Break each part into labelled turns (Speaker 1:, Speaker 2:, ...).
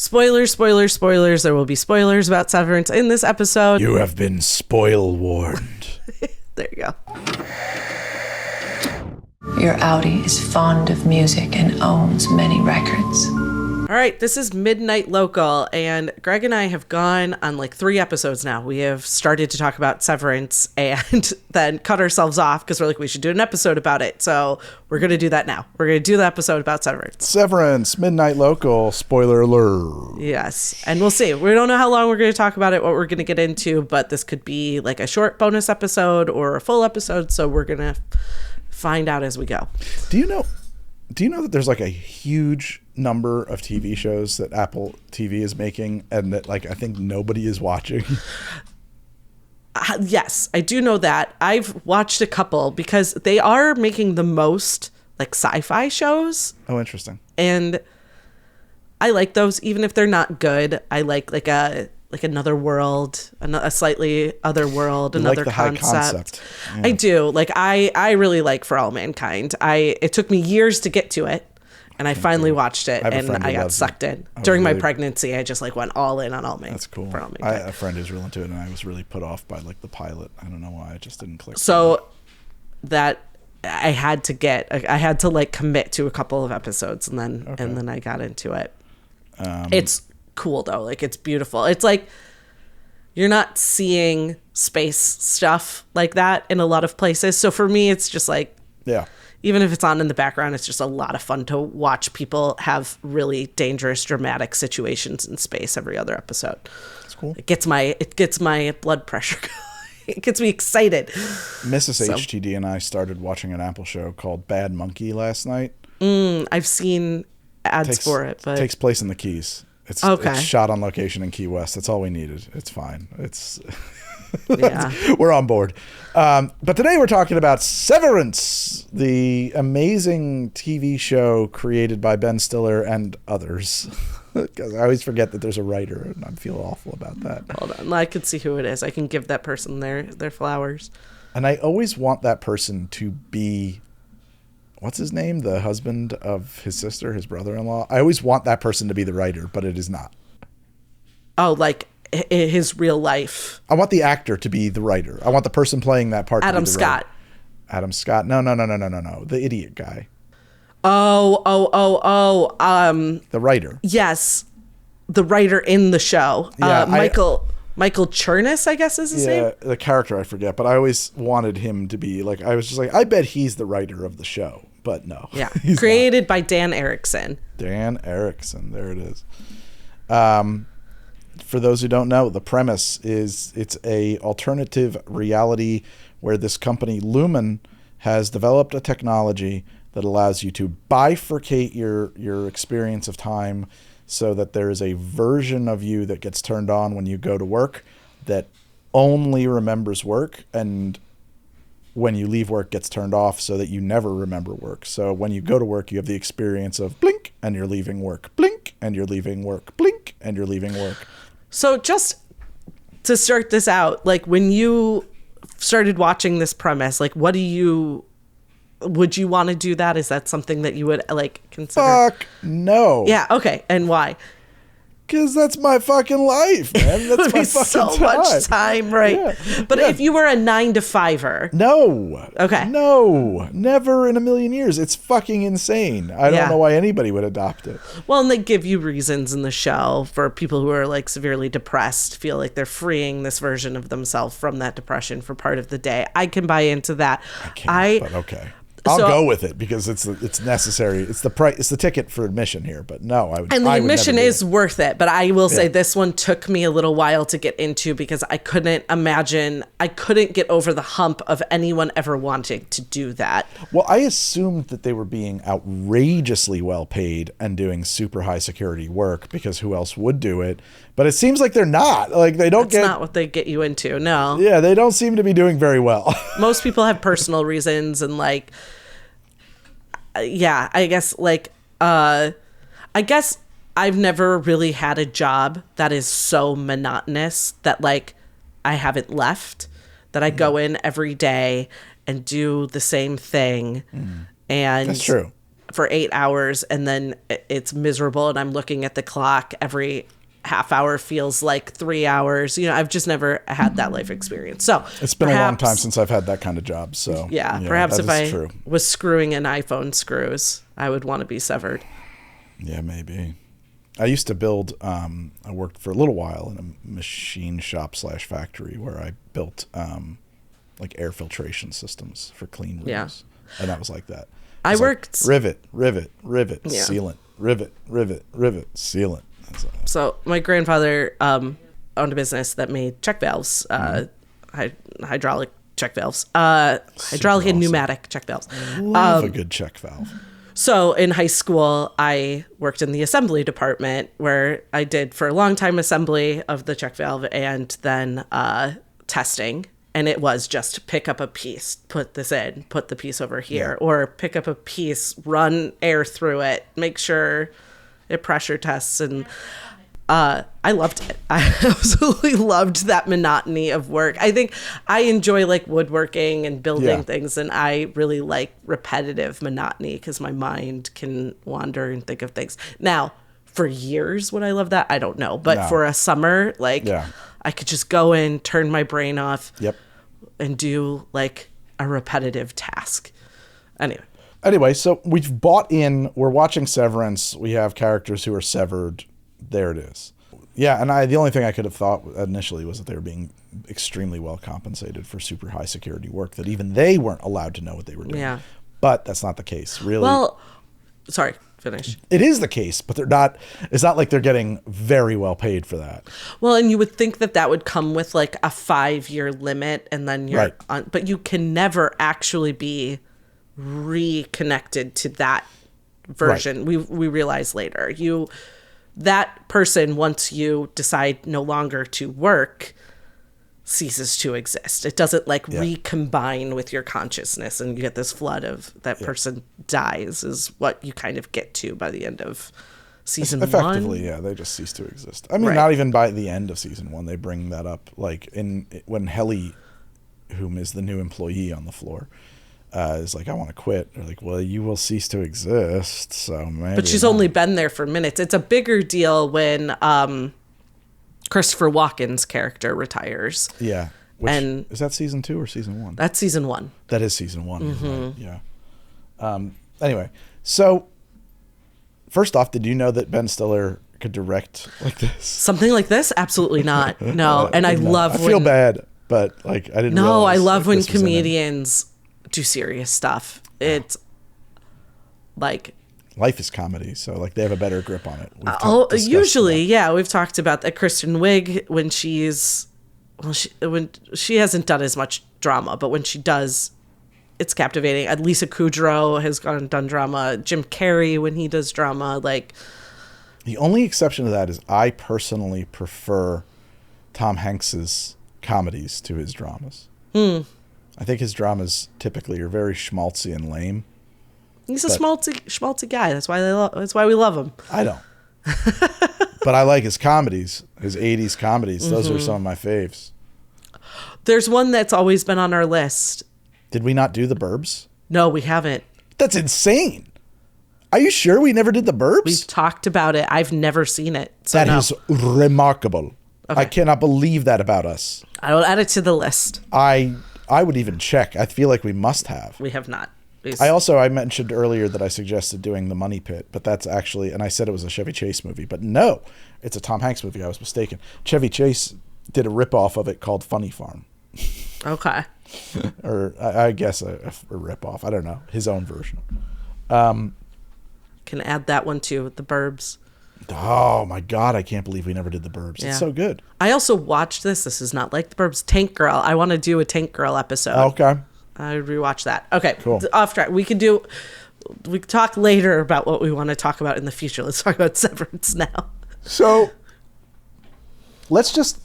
Speaker 1: Spoilers, spoilers, spoilers. There will be spoilers about Severance in this episode.
Speaker 2: You have been spoil warned.
Speaker 1: There you go.
Speaker 3: Your Audi is fond of music and owns many records.
Speaker 1: All right, this is Midnight Local, and Greg and I have gone on like 3 episodes now. We have started to talk about Severance and then cut ourselves off because we're like, we should do an episode about it. So we're going to do that now. We're going to do the episode about Severance.
Speaker 2: Severance, Midnight Local, spoiler alert.
Speaker 1: Yes, and we'll see. We don't know how long we're going to talk about it, what we're going to get into, but this could be like a short bonus episode or a full episode, so we're going to find out as we go.
Speaker 2: Do you know that there's like a huge number of TV shows that Apple TV is making and that like I think nobody is watching?
Speaker 1: Yes, I do know that. I've watched a couple because they are making the most like sci-fi shows.
Speaker 2: Oh, interesting.
Speaker 1: And I like those even if they're not good. I like another world, a slightly other world, another
Speaker 2: like the
Speaker 1: concept.
Speaker 2: Yeah.
Speaker 1: I do. Like I really like For All Mankind. It took me years to get to it, and I finally watched it, and I got sucked in. During my pregnancy, I just like went all in on All Mankind.
Speaker 2: That's cool.
Speaker 1: For All
Speaker 2: I
Speaker 1: Mankind.
Speaker 2: a friend who's really into it, and I was really put off by like the pilot. I don't know why. It just didn't click.
Speaker 1: So that I had to like commit to a couple of episodes, and then I got into it. It's cool though, like it's beautiful. It's like you're not seeing space stuff like that in a lot of places, so for me it's just like,
Speaker 2: yeah,
Speaker 1: even if it's on in the background, it's just a lot of fun to watch people have really dangerous dramatic situations in space every other episode.
Speaker 2: It's cool.
Speaker 1: It gets my blood pressure going. It gets me excited.
Speaker 2: Mrs. HTD and I started watching an Apple show called Bad Monkey last night.
Speaker 1: I've seen ads for it, but
Speaker 2: takes place in the Keys. It's shot on location in Key West. That's all we needed. It's fine. It's
Speaker 1: yeah.
Speaker 2: We're on board. But today we're talking about Severance, the amazing TV show created by Ben Stiller and others. Because I always forget that there's a writer, and I feel awful about that.
Speaker 1: Hold on, I can see who it is. I can give that person their flowers.
Speaker 2: And I always want that person to be, what's his name? The husband of his sister, his brother-in-law. I always want that person to be the writer, but it is not.
Speaker 1: Oh, like his real life.
Speaker 2: I want the actor to be the writer. I want the person playing that part
Speaker 1: Adam
Speaker 2: to be the
Speaker 1: Scott.
Speaker 2: writer. Adam Scott. No. The idiot guy.
Speaker 1: Oh.
Speaker 2: The writer.
Speaker 1: Yes. The writer in the show.
Speaker 2: Yeah,
Speaker 1: Michael Chernus, I guess is his name.
Speaker 2: Yeah, the character I forget, but I always wanted him to be like, I was just like, I bet he's the writer of the show, but no.
Speaker 1: Yeah. Created by Dan Erickson.
Speaker 2: Dan Erickson. There it is. For those who don't know, the premise is it's a alternative reality where this company Lumen has developed a technology that allows you to bifurcate your experience of time so that there is a version of you that gets turned on when you go to work that only remembers work, and when you leave work gets turned off so that you never remember work. So when you go to work, you have the experience of blink and you're leaving work, blink and you're leaving work, blink and you're leaving work.
Speaker 1: So just to start this out, like when you started watching this premise, like would you want to do that? Is that something that you would like consider?
Speaker 2: Fuck no.
Speaker 1: Yeah. Okay. And why?
Speaker 2: Because that's my fucking life, man. That's my fucking
Speaker 1: so
Speaker 2: time.
Speaker 1: much time, right?
Speaker 2: Yeah.
Speaker 1: But if you were a 9-to-5er.
Speaker 2: No.
Speaker 1: Okay.
Speaker 2: No. Never in a million years. It's fucking insane. I don't know why anybody would adopt it.
Speaker 1: Well, and they give you reasons in the show for people who are like severely depressed, feel like they're freeing this version of themselves from that depression for part of the day. I can buy into that.
Speaker 2: I can't, but okay. I'll go with it because it's necessary. It's the price. It's the ticket for admission here. But no, I would.
Speaker 1: And the admission is worth it. But I will say this one took me a little while to get into because I couldn't get over the hump of anyone ever wanting to do that.
Speaker 2: Well, I assumed that they were being outrageously well paid and doing super high security work because who else would do it? But it seems like th're not. Like they don't
Speaker 1: That's not what they get you into. No.
Speaker 2: Yeah, they don't seem to be doing very well.
Speaker 1: Most people have personal reasons and like. Yeah, I guess I've never really had a job that is so monotonous that like I haven't left, that I go in every day and do the same thing. And
Speaker 2: that's true.
Speaker 1: for 8 hours and then it's miserable and I'm looking at the clock every half hour feels like 3 hours. I've just never had that life experience. So
Speaker 2: it's been a long time since I've had that kind of job. So
Speaker 1: yeah, perhaps if I was screwing in iPhone screws, I would want to be severed.
Speaker 2: Yeah, maybe. I used to build, I worked for a little while in a machine shop / factory where I built like air filtration systems for clean rooms.
Speaker 1: Yeah.
Speaker 2: And that was like that.
Speaker 1: I worked...
Speaker 2: rivet, sealant, rivet, sealant.
Speaker 1: So my grandfather owned a business that made check valves, hydraulic check valves, hydraulic and pneumatic check valves.
Speaker 2: Love a good check valve.
Speaker 1: So in high school, I worked in the assembly department where I did for a long time assembly of the check valve and then testing. And it was just pick up a piece, put this in, put the piece over here, or pick up a piece, run air through it, make sure it pressure tests. And I loved it. I absolutely loved that monotony of work. I think I enjoy like woodworking and building things, and I really like repetitive monotony because my mind can wander and think of things. Now, for years, would I love that? I don't know. But for a summer, I could just go in, turn my brain off, and do like a repetitive task.
Speaker 2: Anyway, so we've bought in. We're watching Severance. We have characters who are severed. There it is. Yeah, and the only thing I could have thought initially was that they were being extremely well compensated for super high security work that even they weren't allowed to know what they were doing. Yeah. But that's not the case, really.
Speaker 1: Well, sorry, finish.
Speaker 2: It is the case, but it's not like they're getting very well paid for that.
Speaker 1: Well, and you would think that would come with like a 5-year limit and then you're on, but you can never actually be reconnected to that version. We realize later. That person, once you decide no longer to work, ceases to exist. It doesn't recombine with your consciousness and you get this flood of that person dies is what you kind of get to by the end of season one.
Speaker 2: Effectively, yeah, they just cease to exist. I mean, not even by the end of season one. They bring that up like when Helly, whom is the new employee on the floor, is like, I want to quit. They're like, well, you will cease to exist. So maybe.
Speaker 1: But she's only been there for minutes. It's a bigger deal when Christopher Walken's character retires.
Speaker 2: Yeah. Is that season 2 or season 1?
Speaker 1: That's season 1.
Speaker 2: That is season 1. Mm-hmm. Right? Yeah. Anyway, so first off, did you know that Ben Stiller could direct like this?
Speaker 1: Something like this? Absolutely not. No. And I love
Speaker 2: I feel bad, but like I didn't
Speaker 1: No, I love when comedians do serious stuff. It's like
Speaker 2: life is comedy, so like they have a better grip on it.
Speaker 1: Usually, we've talked about that. Kristen Wiig, when she hasn't done as much drama, but when she does, it's captivating. Lisa Kudrow has gone and done drama. Jim Carrey, when he does drama, like
Speaker 2: the only exception to that is I personally prefer Tom Hanks's comedies to his dramas. I think his dramas typically are very schmaltzy and lame.
Speaker 1: He's a schmaltzy guy. That's why we love him.
Speaker 2: I don't. But I like his comedies, his 80s comedies. Those are some of my faves.
Speaker 1: There's one that's always been on our list.
Speaker 2: Did we not do The Burbs?
Speaker 1: No, we haven't.
Speaker 2: That's insane. Are you sure we never did The Burbs?
Speaker 1: We've talked about it. I've never seen it.
Speaker 2: So that is remarkable. Okay. I cannot believe that about us.
Speaker 1: I will add it to the list.
Speaker 2: I would even check. I feel like we must have.
Speaker 1: We have not.
Speaker 2: I mentioned earlier that I suggested doing The Money Pit, but that's actually, and I said it was a Chevy Chase movie, but no, it's a Tom Hanks movie. I was mistaken. Chevy Chase did a ripoff of it called Funny Farm.
Speaker 1: Okay.
Speaker 2: Or I guess a ripoff. I don't know. His own version.
Speaker 1: Can add that one too, The Burbs.
Speaker 2: Oh my God, I can't believe we never did The Burbs. Yeah. It's so good.
Speaker 1: I also watched this. This is not like The Burbs. Tank Girl. I want to do a Tank Girl episode.
Speaker 2: Okay.
Speaker 1: I rewatch that. Okay.
Speaker 2: Cool.
Speaker 1: Off track. We can talk later about what we want to talk about in the future. Let's talk about Severance now.
Speaker 2: So let's just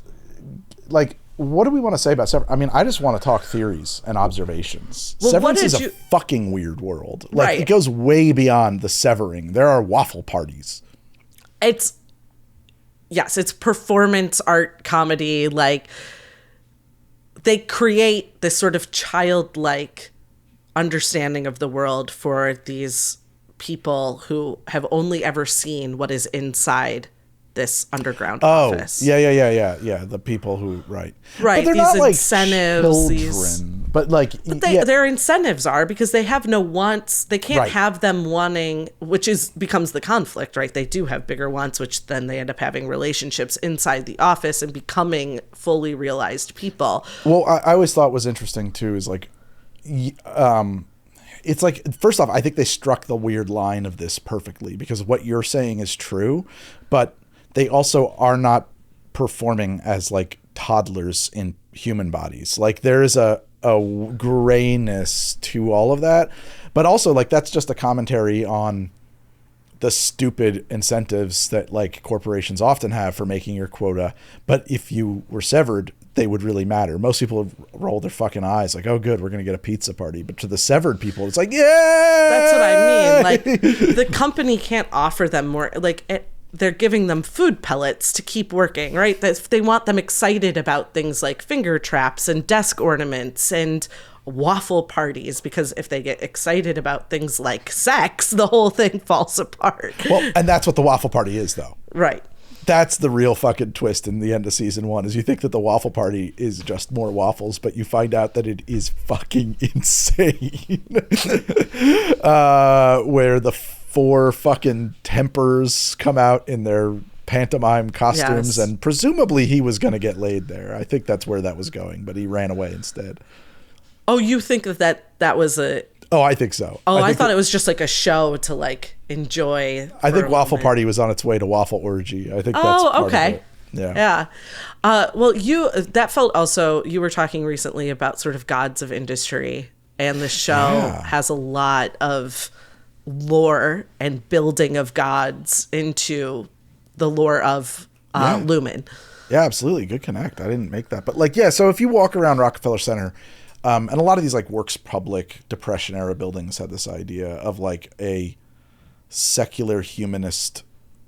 Speaker 2: what do we want to say about Severance? I mean, I just want to talk theories and observations. Well, Severance is a fucking weird world. Like it goes way beyond the severing. There are waffle parties.
Speaker 1: It's performance art comedy. Like they create this sort of childlike understanding of the world for these people who have only ever seen what is inside this underground office.
Speaker 2: Yeah. The people who, right.
Speaker 1: Right,
Speaker 2: but they're
Speaker 1: these
Speaker 2: not like
Speaker 1: incentives,
Speaker 2: children, but like,
Speaker 1: their incentives are because they have no wants. They can't
Speaker 2: Right.
Speaker 1: have them wanting, which becomes the conflict, right? They do have bigger wants, which then they end up having relationships inside the office and becoming fully realized people.
Speaker 2: Well, I always thought was interesting too is like, it's like, first off, I think they struck the weird line of this perfectly because what you're saying is true, but they also are not performing as like toddlers in human bodies. Like there is a grayness to all of that, but also like that's just a commentary on the stupid incentives that like corporations often have for making your quota. But if you were severed, they would really matter. Most people roll their fucking eyes like, oh good, we're going to get a pizza party. But to the severed people, it's like, yeah,
Speaker 1: that's what I mean. Like the company can't offer them more, like they're giving them food pellets to keep working, right? They want them excited about things like finger traps and desk ornaments and waffle parties, because if they get excited about things like sex, the whole thing falls apart.
Speaker 2: Well, and that's what the waffle party is, though.
Speaker 1: Right.
Speaker 2: That's the real fucking twist in the end of season 1 is you think that the waffle party is just more waffles, but you find out that it is fucking insane. Where the 4 fucking tempers come out in their pantomime costumes, and presumably he was going to get laid there. I think that's where that was going, but he ran away instead.
Speaker 1: Oh, you think that was a...
Speaker 2: Oh, I think so.
Speaker 1: Oh, I thought it was just like a show to like enjoy.
Speaker 2: I think Waffle Party was on its way to Waffle Orgy. I think that's part of it. Yeah.
Speaker 1: Well, that felt also, you were talking recently about sort of gods of industry, and the show has a lot of lore and building of gods into the lore of Lumen.
Speaker 2: Yeah, absolutely. Good connect. I didn't make that. But like, yeah, so if you walk around Rockefeller Center, and a lot of these like Works Public Depression era buildings had this idea of like a secular humanist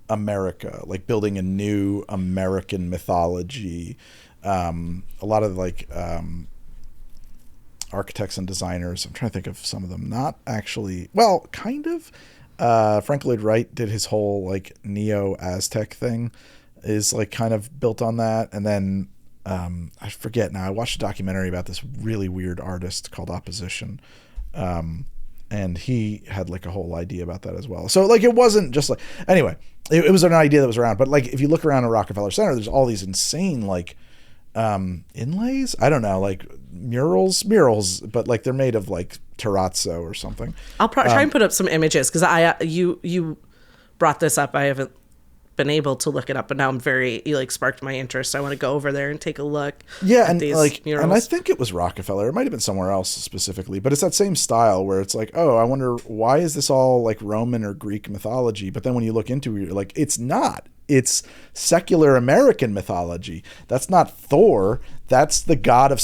Speaker 2: America, like building a new American mythology. A lot of like architects and designers, I'm trying to think of some of them, not actually, well, kind of. Frank Lloyd Wright did his whole like Neo-Aztec thing, is like kind of built on that. And then I forget now, I watched a documentary about this really weird artist called Opposition. And he had like a whole idea about that as well. So like, it wasn't just like, anyway, it was an idea that was around, but like, if you look around at Rockefeller Center, there's all these insane, like, inlays. I don't know, like murals, but like they're made of like terrazzo or something.
Speaker 1: I'll try and put up some images, because you brought this up. I haven't been able to look it up, but now you like sparked my interest. I want to go over there and take a look.
Speaker 2: Yeah,
Speaker 1: at these
Speaker 2: like,
Speaker 1: murals.
Speaker 2: and I think it was Rockefeller. It might have been somewhere else specifically, but it's that same style where it's like, oh, I wonder why is this all like Roman or Greek mythology? But then when you look into it, you're like, it's not. It's secular American mythology. That's not Thor. That's the god of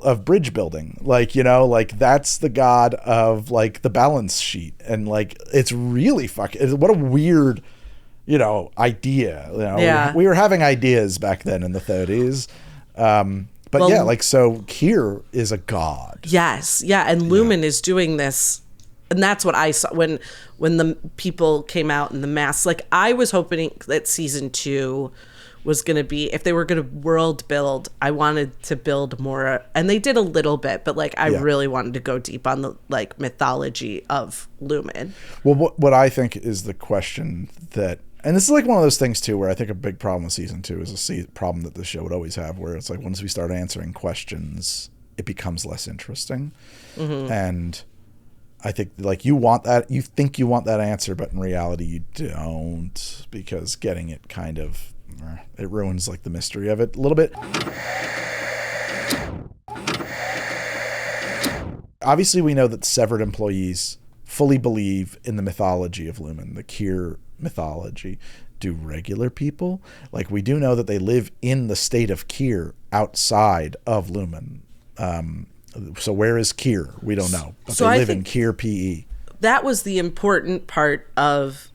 Speaker 2: of bridge building. Like, you know, like that's the god of like the balance sheet. And like, it's really what a weird, you know, idea. You know,
Speaker 1: yeah.
Speaker 2: We were having ideas back then in the 30s. But well, yeah, like, so Kier is a god.
Speaker 1: Yes. Yeah. And Lumen is doing this. And that's what I saw when the people came out in the masks. Like, I was hoping that season 2 was going to be, if they were going to world build, I wanted to build more, and they did a little bit, but like, I really wanted to go deep on the like mythology of Lumen.
Speaker 2: Well, what I think is the question that, and this is like one of those things too, where I think a big problem with season 2 is a problem that the show would always have, where it's like, once we start answering questions, it becomes less interesting. Mm-hmm. And I think like you think you want that answer, but in reality you don't, because getting it kind of, it ruins like the mystery of it a little bit. Obviously we know that Severed employees fully believe in the mythology of Lumen, the Kier mythology. Do regular people? Like, we do know that they live in the state of Kier outside of Lumen. So where is Kier? We don't know. But so they live in Kier, PE.
Speaker 1: That was the important part of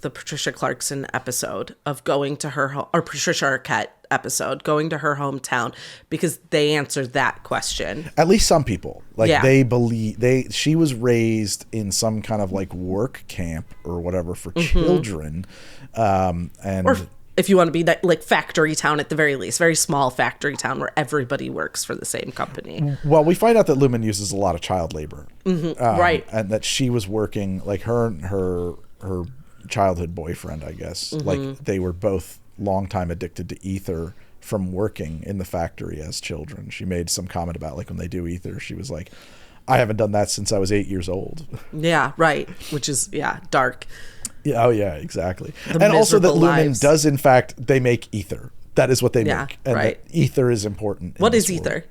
Speaker 1: the Patricia Clarkson episode, of going to her home, or Patricia Arquette episode, going to her hometown, because they answered that question.
Speaker 2: At least some people, like
Speaker 1: Yeah.
Speaker 2: they believe she was raised in some kind of like work camp or whatever for children, and
Speaker 1: Or if you want to be like factory town at the very least, very small factory town where everybody works for the same company.
Speaker 2: well, we find out that Lumen uses a lot of child labor,
Speaker 1: Right.
Speaker 2: and that she was working like her childhood boyfriend, I guess, like they were both longtime addicted to ether from working in the factory as children. She made some comment about like when they do ether, she was like, I haven't done that since I was 8 years old.
Speaker 1: Yeah, right. Which is, dark.
Speaker 2: Yeah, oh yeah, exactly.
Speaker 1: The
Speaker 2: And also that
Speaker 1: miserable
Speaker 2: Lumen
Speaker 1: lives.
Speaker 2: does in fact, they make ether. That is what they
Speaker 1: Yeah,
Speaker 2: make. And
Speaker 1: right.
Speaker 2: that ether is important. in
Speaker 1: What
Speaker 2: this
Speaker 1: is
Speaker 2: world.
Speaker 1: ether?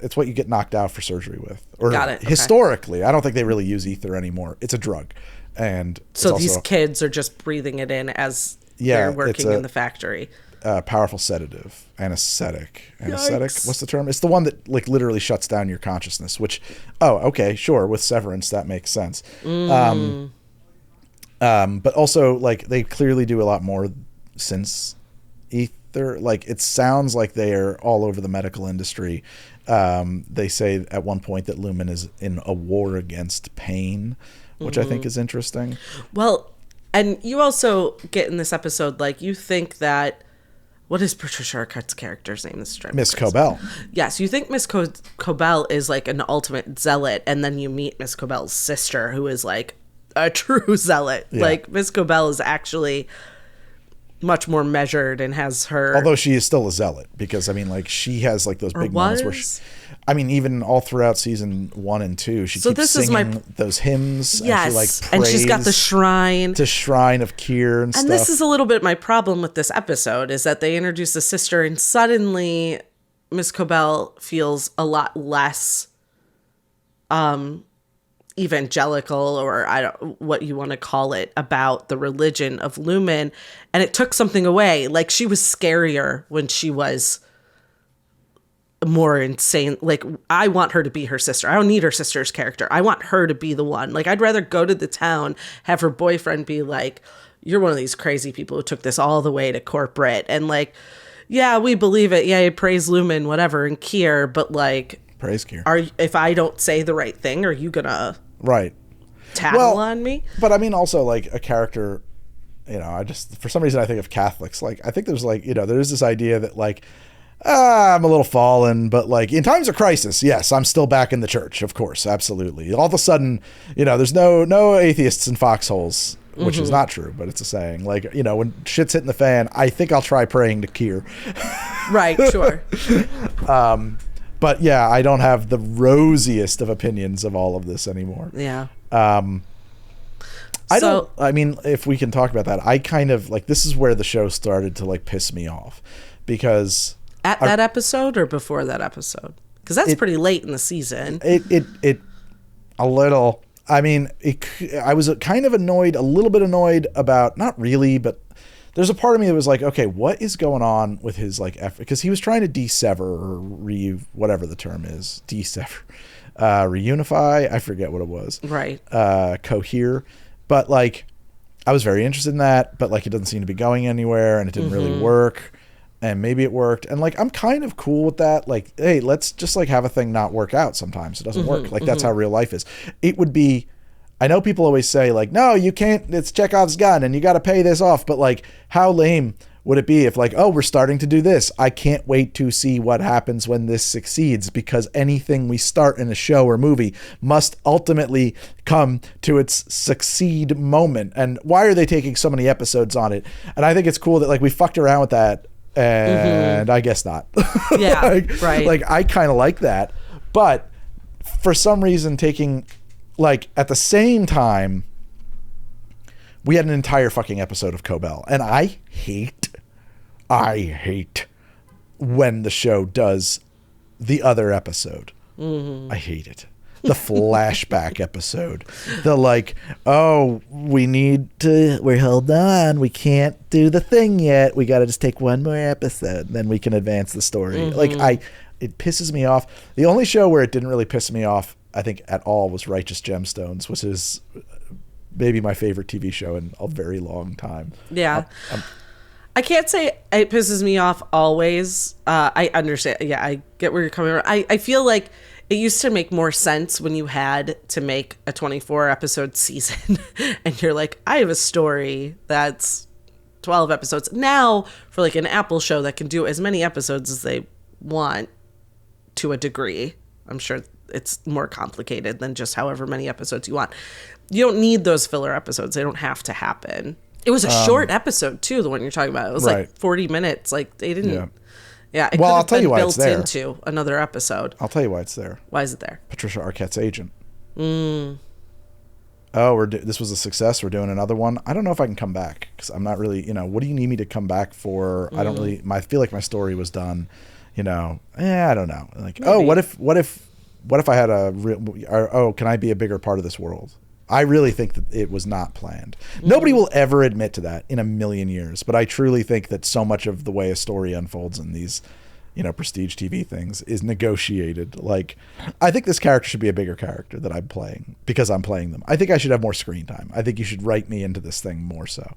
Speaker 2: It's what you get knocked out for surgery with. Or
Speaker 1: Got it, okay.
Speaker 2: historically, I don't think they really use ether anymore. It's a drug. And
Speaker 1: So
Speaker 2: it's
Speaker 1: these
Speaker 2: also
Speaker 1: kids are just breathing it in as
Speaker 2: Yeah,
Speaker 1: they're
Speaker 2: it's
Speaker 1: working
Speaker 2: a-
Speaker 1: in the factory.
Speaker 2: a powerful sedative, anesthetic.
Speaker 1: Yikes.
Speaker 2: What's the term? It's the one that like literally shuts down your consciousness, which, oh, okay, sure. With Severance, that makes sense. But also like they clearly do a lot more since ether. Like it sounds like they are all over the medical industry. They say at one point that Lumen is in a war against pain, which I think is interesting.
Speaker 1: Well, and you also get in this episode, like, you think that, what is Patricia Arquette's character's name? This is driving me
Speaker 2: Miss
Speaker 1: crazy.
Speaker 2: Cobell.
Speaker 1: Yes, you think Miss Cobell is like an ultimate zealot, and then you meet Miss Cobell's sister, who is like a true zealot.
Speaker 2: Yeah.
Speaker 1: Like, Miss Cobell is actually much more measured and has her...
Speaker 2: Although she is still a zealot, because I mean, like she has like those big moments where, I mean, even all throughout season 1 and 2, she keeps singing those hymns.
Speaker 1: Yes,
Speaker 2: and, she, like,
Speaker 1: and she's got the
Speaker 2: prays
Speaker 1: shrine.
Speaker 2: to Shrine of Kier and stuff.
Speaker 1: And this is a little bit my problem with this episode, is that they introduce the sister and suddenly Miss Cobell feels a lot less evangelical, or I don't what you want to call it, about the religion of Lumen, and it took something away. Like, she was scarier when she was more insane. Like, I want her to be her sister. I don't need her sister's character. I want her to be the one. Like, I'd rather go to the town, have her boyfriend be like, you're one of these crazy people who took this all the way to corporate, and like, yeah, we believe it, yeah, praise Lumen, whatever, and Kier, but like,
Speaker 2: Praise Kier.
Speaker 1: if I don't say the right thing, are you gonna
Speaker 2: Right.
Speaker 1: tattle on me?
Speaker 2: But I mean, also like a character, you know, I just, for some reason I think of Catholics. Like, I think there's like, you know, there's this idea that like, I'm a little fallen, but like in times of crisis, yes, I'm still back in the church. Of course. Absolutely. All of a sudden, you know, there's no atheists in foxholes, which is not true, but it's a saying. Like, you know, when shit's hitting the fan, I think I'll try praying to Kier.
Speaker 1: Right, sure.
Speaker 2: But yeah, I don't have the rosiest of opinions of all of this anymore.
Speaker 1: Yeah.
Speaker 2: I mean, if we can talk about that, I kind of like, this is where the show started to like piss me off, because
Speaker 1: At that episode or before that episode? Because that's pretty late in the season.
Speaker 2: it a little, I mean, I was kind of annoyed, a little bit annoyed about, not really, but there's a part of me that was like, okay, what is going on with his like effort? Because he was trying to de-sever or whatever the term is, de-sever, reunify. I forget what it was.
Speaker 1: Right.
Speaker 2: Cohere. But like, I was very interested in that, but like, it doesn't seem to be going anywhere, and it didn't really work. And maybe it worked. And like, I'm kind of cool with that. Like, hey, let's just like have a thing not work out sometimes. It doesn't work. Like, that's how real life is. It would be, I know people always say like, no, you can't, it's Chekhov's gun and you got to pay this off. But like, how lame would it be if like, oh, we're starting to do this. I can't wait to see what happens when this succeeds, because anything we start in a show or movie must ultimately come to its succeed moment. And why are they taking so many episodes on it? And I think it's cool that like we fucked around with that, and I guess not.
Speaker 1: Yeah, right.
Speaker 2: Like, I kind of like that. But for some reason, taking, like, at the same time, we had an entire fucking episode of Cobell, and I hate when the show does the other episode. I hate it. The flashback episode. The like, oh, we're held on. We can't do the thing yet. We got to just take one more episode. Then we can advance the story. Like, it pisses me off. The only show where it didn't really piss me off, I think, at all was Righteous Gemstones, which is maybe my favorite TV show in a very long time.
Speaker 1: Yeah. I can't say it pisses me off always. I understand. Yeah, I get where you're coming from. I feel like it used to make more sense when you had to make a 24 episode season and you're like, I have a story that's 12 episodes. Now, for like an Apple show that can do as many episodes as they want to a degree, I'm sure it's more complicated than just however many episodes you want. You don't need those filler episodes. They don't have to happen. It was a short episode too, the one you're talking about. It was like 40 minutes. Like they didn't. Yeah. It
Speaker 2: Well, I'll
Speaker 1: could
Speaker 2: tell
Speaker 1: have
Speaker 2: you
Speaker 1: been
Speaker 2: why it's
Speaker 1: built
Speaker 2: there.
Speaker 1: into another episode.
Speaker 2: I'll tell you why it's there.
Speaker 1: Why is it there?
Speaker 2: Patricia Arquette's agent. Oh, this was a success. We're doing another one. I don't know if I can come back because I'm not really, what do you need me to come back for? I don't really, I feel like my story was done, I don't know. Like, maybe. What if I had can I be a bigger part of this world? I really think that it was not planned. Nobody will ever admit to that in a million years, but I truly think that so much of the way a story unfolds in these, prestige TV things is negotiated. Like, I think this character should be a bigger character that I'm playing because I'm playing them. I think I should have more screen time. I think you should write me into this thing more so.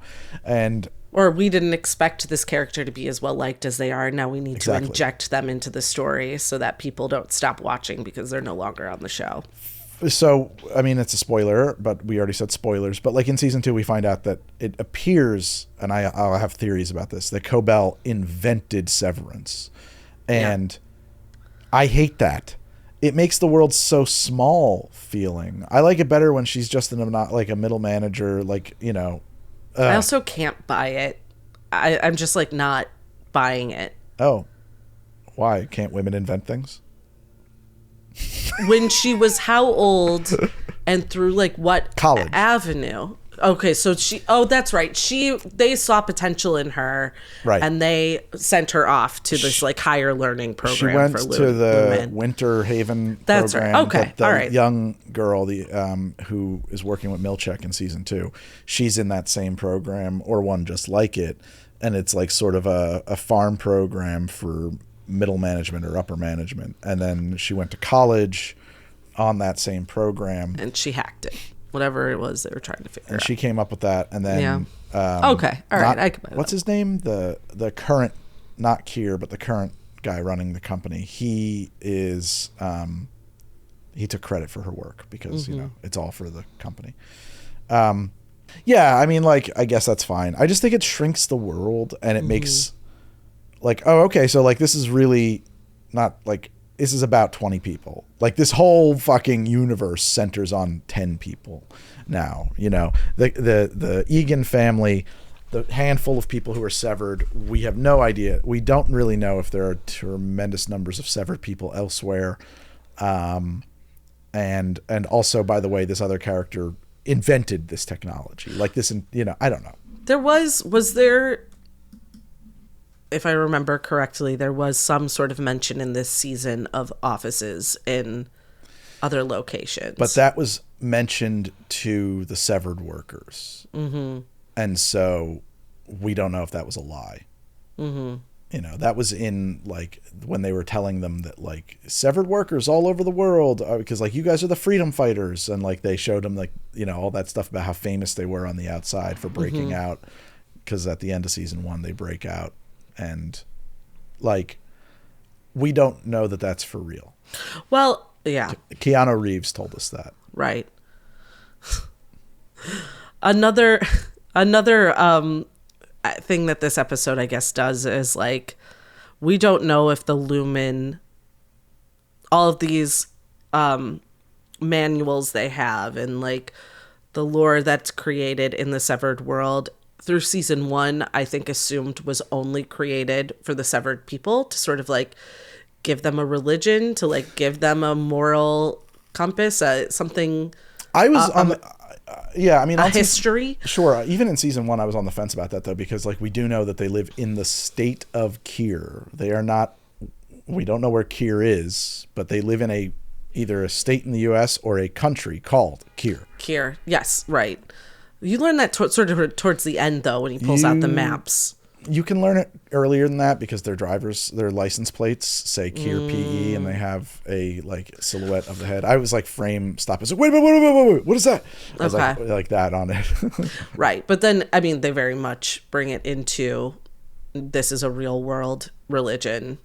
Speaker 1: Or we didn't expect this character to be as well liked as they are. Now we need to inject them into the story so that people don't stop watching because they're no longer on the show.
Speaker 2: So, I mean, it's a spoiler, but we already said spoilers. But like in season 2, we find out that it appears, and I'll have theories about this, that Cobell invented Severance. And I hate that. It makes the world so small feeling. I like it better when she's just not like a middle manager, like,
Speaker 1: I also can't buy it. I'm just like not buying it.
Speaker 2: Oh, why? Can't women invent things?
Speaker 1: When she was how old and through like what
Speaker 2: college
Speaker 1: avenue? Okay, so that's right. They saw potential in her,
Speaker 2: right? And
Speaker 1: they sent her off to this like higher learning program.
Speaker 2: She went
Speaker 1: for
Speaker 2: to the
Speaker 1: Lumen.
Speaker 2: Winter Haven
Speaker 1: that's
Speaker 2: program.
Speaker 1: Right. Okay,
Speaker 2: the
Speaker 1: all right.
Speaker 2: Young girl, who is working with Milchek in season 2, she's in that same program or one just like it, and it's like sort of a farm program for middle management or upper management. And then she went to college on that same program,
Speaker 1: and she hacked it. Whatever it was they were trying to figure out.
Speaker 2: And she came up with that, and then
Speaker 1: okay, all right. I can buy
Speaker 2: what's his name? The current, not Kier, but the current guy running the company. He is he took credit for her work because it's all for the company. Yeah, I mean, like, I guess that's fine. I just think it shrinks the world, and it makes like, oh, okay, so like this is really not like. This is about 20 people. Like this whole fucking universe centers on 10 people now, the Egan family, the handful of people who are severed. We have no idea. We don't really know if there are tremendous numbers of severed people elsewhere. And also, by the way, this other character invented this technology like this. And, I don't know.
Speaker 1: Was there, if I remember correctly, there was some sort of mention in this season of offices in other locations.
Speaker 2: But that was mentioned to the severed workers. Mm-hmm. And so we don't know if that was a lie. Mm-hmm. That was in, like, when they were telling them that, like, severed workers all over the world, because, like, you guys are the freedom fighters. And, like, they showed them, like, all that stuff about how famous they were on the outside for breaking out. Because at the end of season 1, they break out. And like, we don't know that that's for real.
Speaker 1: Well, yeah.
Speaker 2: Keanu Reeves told us that.
Speaker 1: Right. Another thing that this episode, I guess, does is like, we don't know if the Lumen, all of these manuals they have and like the lore that's created in the severed world through season 1, I think assumed was only created for the severed people to sort of like give them a religion, to like give them a moral compass, something.
Speaker 2: I was on a
Speaker 1: history.
Speaker 2: Sure. Even in season 1, I was on the fence about that though, because like we do know that they live in the state of Kier. They are not, we don't know where Kier is, but they live in either a state in the US or a country called Kier.
Speaker 1: Kier. Yes. Right. You learn that sort of towards the end, though, when he pulls out the maps.
Speaker 2: You can learn it earlier than that because their license plates say Kier PE, and they have a like silhouette of the head. I was like, frame stop. I was like, wait, what is that? I was like that on it.
Speaker 1: Right, but then I mean, they very much bring it into this is a real world religion.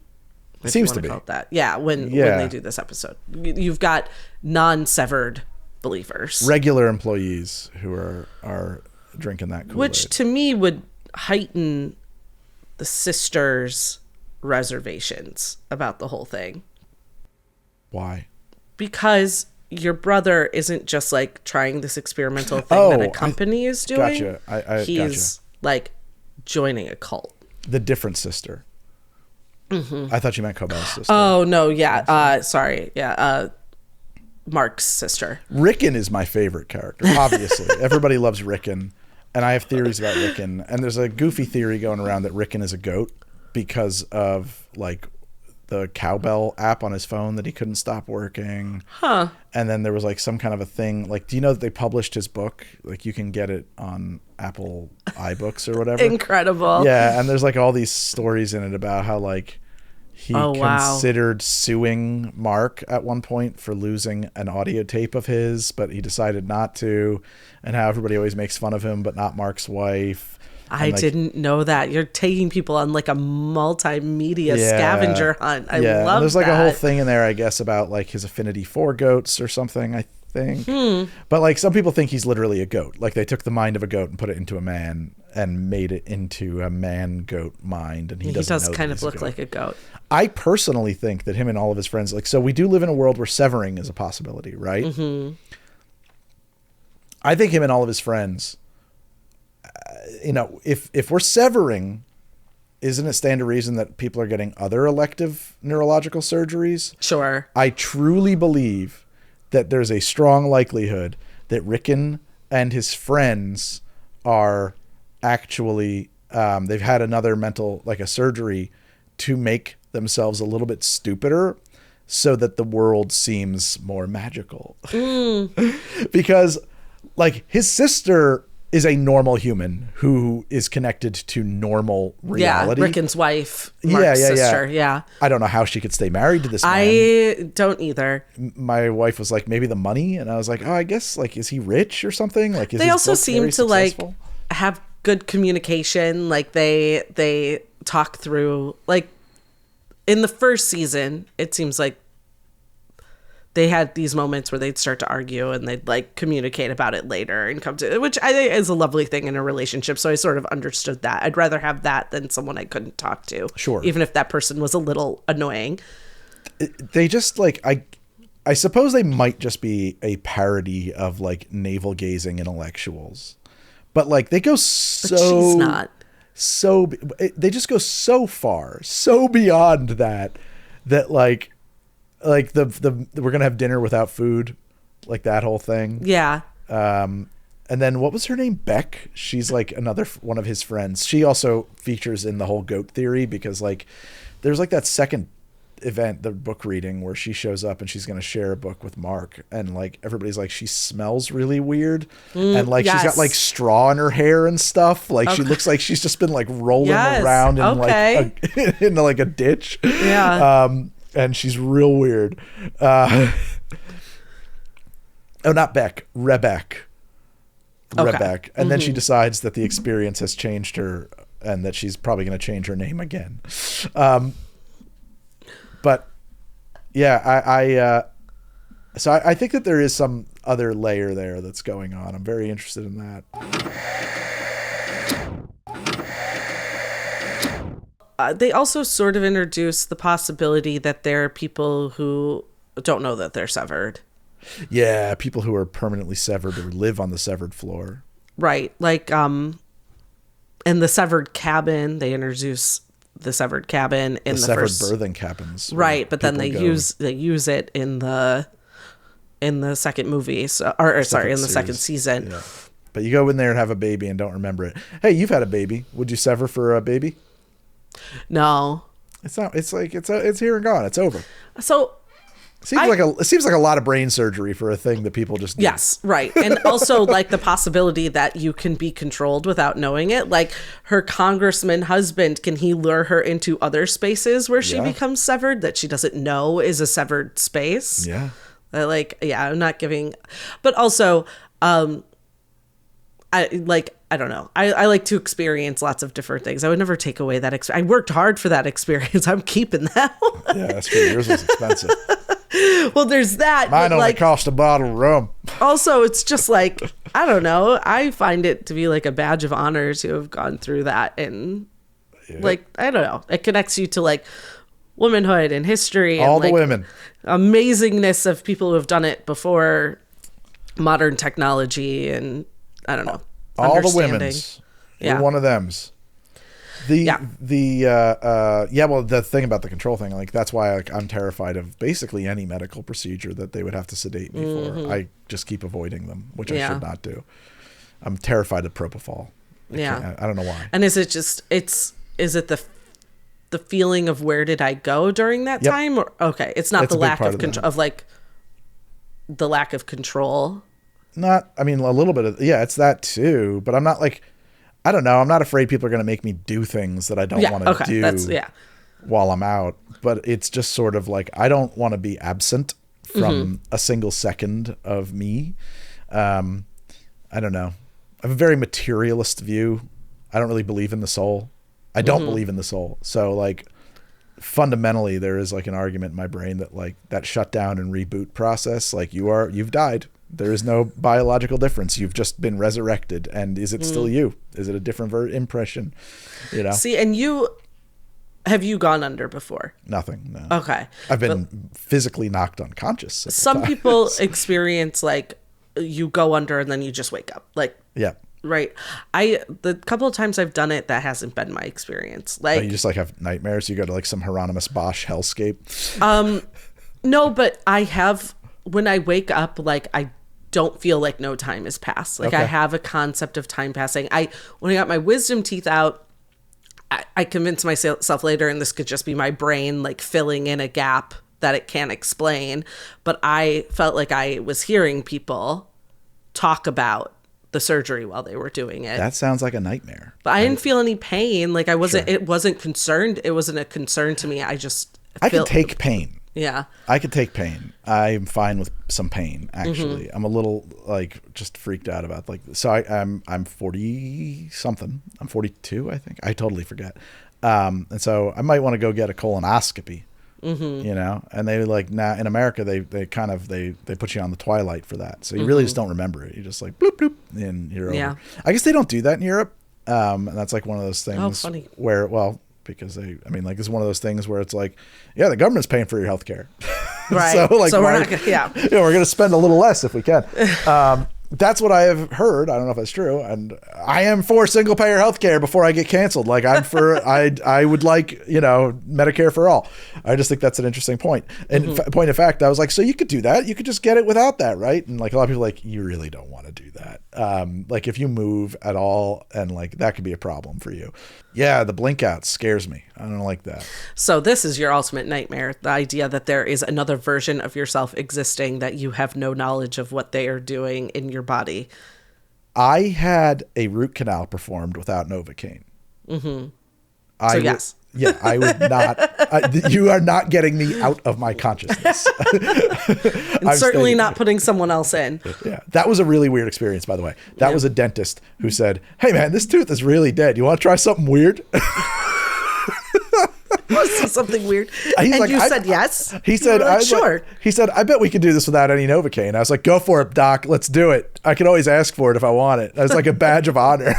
Speaker 2: It seems to be.
Speaker 1: Call it that. Yeah, when they do this episode. You've got non-severed believers.
Speaker 2: Regular employees who are drinking that Kool-Aid.
Speaker 1: Which to me would heighten the sisters' reservations about the whole thing.
Speaker 2: Why?
Speaker 1: Because your brother isn't just like trying this experimental thing that a company is doing.
Speaker 2: Gotcha.
Speaker 1: He's like joining a cult.
Speaker 2: The different sister. Mm-hmm. I thought you meant Cobell's sister.
Speaker 1: Oh, no. Yeah. Sorry. Yeah. Mark's sister.
Speaker 2: Ricken is my favorite character, obviously. Everybody loves Ricken. And I have theories about Ricken. And there's a goofy theory going around that Ricken is a goat because of like the cowbell app on his phone that he couldn't stop working.
Speaker 1: Huh.
Speaker 2: And then there was like some kind of a thing. Like, do you know that they published his book? Like, you can get it on Apple iBooks or whatever.
Speaker 1: Incredible.
Speaker 2: Yeah. And there's like all these stories in it about how like he considered suing Mark at one point for losing an audio tape of his, but he decided not to. And how everybody always makes fun of him, but not Mark's wife.
Speaker 1: I didn't know that. You're taking people on like a multimedia scavenger hunt. I love that.
Speaker 2: There's like a whole thing in there, I guess, about like his affinity for goats or something, I think. But like some people think he's literally a goat. Like they took the mind of a goat and put it into a man and made it into a man-goat mind. And he does
Speaker 1: kind of look like a goat.
Speaker 2: I personally think that him and all of his friends, like, so we do live in a world where severing is a possibility, right? Mm-hmm. I think him and all of his friends, if we're severing, isn't it stand to reason that people are getting other elective neurological surgeries?
Speaker 1: Sure.
Speaker 2: I truly believe that there's a strong likelihood that Ricken and his friends are actually, they've had another mental, like a surgery to make themselves a little bit stupider so that the world seems more magical. Because like his sister is a normal human who is connected to normal reality.
Speaker 1: Yeah, Ricken's wife, Mark's sister. Yeah.
Speaker 2: I don't know how she could stay married to this man.
Speaker 1: I don't either.
Speaker 2: My wife was like, maybe the money, and I was like, oh, I guess like, is he rich or something? Like,
Speaker 1: they also seem to like have good communication. Like they talk through, like in the first season, it seems like they had these moments where they'd start to argue and they'd like communicate about it later and come to, which I think is a lovely thing in a relationship. So I sort of understood that. I'd rather have that than someone I couldn't talk to.
Speaker 2: Sure.
Speaker 1: Even if that person was a little annoying.
Speaker 2: They just like, I suppose they might just be a parody of like navel gazing intellectuals, but like they go so,
Speaker 1: but she's not.
Speaker 2: So they just go so far, so beyond that like the we're gonna have dinner without food, like that whole thing.
Speaker 1: Yeah.
Speaker 2: And then what was her name? Beck. She's like another one of his friends. She also features in the whole goat theory because like there's like that second event, the book reading, where she shows up and she's going to share a book with Mark, and like everybody's like, she smells really weird, and like she's got like straw in her hair and stuff, like she looks like she's just been like rolling around in like in like a ditch. And she's real weird. Oh, not Beck, Rebek. And then she decides that the experience has changed her and that she's probably going to change her name again. But yeah, so I think that there is some other layer there that's going on. I'm very interested in that.
Speaker 1: They also sort of introduce the possibility that there are people who don't know that they're severed.
Speaker 2: Yeah, people who are permanently severed or live on the severed floor.
Speaker 1: Right. Like in the severed cabin, they introduce the severed cabin in the
Speaker 2: severed
Speaker 1: first
Speaker 2: birthing cabins.
Speaker 1: Right, but then they use it in the second movie, in the second season.
Speaker 2: Yeah. But you go in there and have a baby and don't remember it. Hey, you've had a baby. Would you sever for a baby?
Speaker 1: No.
Speaker 2: It's not. It's like it's here and gone. It's over.
Speaker 1: So
Speaker 2: it seems like a lot of brain surgery for a thing that people just do.
Speaker 1: Yes, right. And also like the possibility that you can be controlled without knowing it. Like her congressman husband, can he lure her into other spaces where she becomes severed that she doesn't know is a severed space?
Speaker 2: Yeah.
Speaker 1: I'm not giving, but also I don't know. I like to experience lots of different things. I would never take away that I worked hard for that experience. I'm keeping that one.
Speaker 2: Yeah, that's true. Yours was expensive.
Speaker 1: Well, there's that.
Speaker 2: Mine only cost a bottle of rum.
Speaker 1: Also, it's just like, I don't know. I find it to be like a badge of honor to have gone through that. And like, I don't know. It connects you to like womanhood and history.
Speaker 2: All
Speaker 1: and,
Speaker 2: the
Speaker 1: like,
Speaker 2: women.
Speaker 1: Amazingness of people who have done it before modern technology. And I don't know.
Speaker 2: All the women's.
Speaker 1: Yeah.
Speaker 2: You're one of them's. Well, the thing about the control thing, like that's why I'm terrified of basically any medical procedure that they would have to sedate me for. I just keep avoiding them, which I should not do. I'm terrified of propofol. I don't know why.
Speaker 1: And is it the feeling of where did I go during that time? Or okay, it's not the lack of control of like the lack of control.
Speaker 2: A little bit of, it's that too, but I'm not like, I don't know. I'm not afraid people are going to make me do things that I don't want to do while I'm out. But it's just sort of like, I don't want to be absent from a single second of me. I don't know. I have a very materialist view. I don't really believe in the soul. I don't believe in the soul. So like fundamentally there is like an argument in my brain that like that shutdown and reboot process, like you've died. There is no biological difference. You've just been resurrected. And is it still you? Is it a different impression? You know?
Speaker 1: See, and have you gone under before?
Speaker 2: Nothing. No.
Speaker 1: Okay.
Speaker 2: I've been physically knocked unconscious.
Speaker 1: Some people experience like you go under and then you just wake up. Like,
Speaker 2: yeah.
Speaker 1: Right. The couple of times I've done it, that hasn't been my experience. Like,
Speaker 2: you just like have nightmares. You go to like some Hieronymus Bosch hellscape.
Speaker 1: No, but I have, when I wake up, like I don't feel like no time has passed. Like I have a concept of time passing. When I got my wisdom teeth out, I convinced myself later, and this could just be my brain like filling in a gap that it can't explain, but I felt like I was hearing people talk about the surgery while they were doing it.
Speaker 2: That sounds like a nightmare.
Speaker 1: But I didn't feel any pain. Like it wasn't concerned. It wasn't a concern to me. I
Speaker 2: could take pain.
Speaker 1: Yeah.
Speaker 2: I could take pain. I'm fine with some pain, actually. I'm a little like just freaked out about like, so I'm 40 something. I'm 42, I think. I totally forget. And so I might want to go get a colonoscopy, you know, and they like now in America, they put you on the twilight for that. So you really just don't remember it. You just like bloop, bloop, and you're over. I guess they don't do that in Europe. And that's like one of those things where, well, because it's one of those things where it's like, yeah, the government's paying for your health care.
Speaker 1: Right.
Speaker 2: so
Speaker 1: we're not gonna,
Speaker 2: we're going to spend a little less if we can. That's what I have heard. I don't know if that's true. And I am for single payer healthcare before I get canceled. Like I'm for, I would like, Medicare for all. I just think that's an interesting point. And point of fact, I was like, so you could do that. You could just get it without that. Right. And like a lot of people are like, you really don't want to do that. Like if you move at all and like that could be a problem for you. Yeah. The blink out scares me. I don't like that.
Speaker 1: So this is your ultimate nightmare. The idea that there is another version of yourself existing that you have no knowledge of what they are doing in your body.
Speaker 2: I had a root canal performed without Novocaine.
Speaker 1: Yes.
Speaker 2: Yeah, I would not. You are not getting me out of my consciousness.
Speaker 1: And certainly not putting someone else in.
Speaker 2: Yeah, that was a really weird experience, by the way. That was a dentist who said, "Hey, man, this tooth is really dead. You want to try something weird?"
Speaker 1: Something weird. And like, you said yes?
Speaker 2: He said,
Speaker 1: like, sure.
Speaker 2: He said, I bet we could do this without any Novocaine. I was like, go for it, doc. Let's do it. I can always ask for it if I want it. That was like a badge of honor.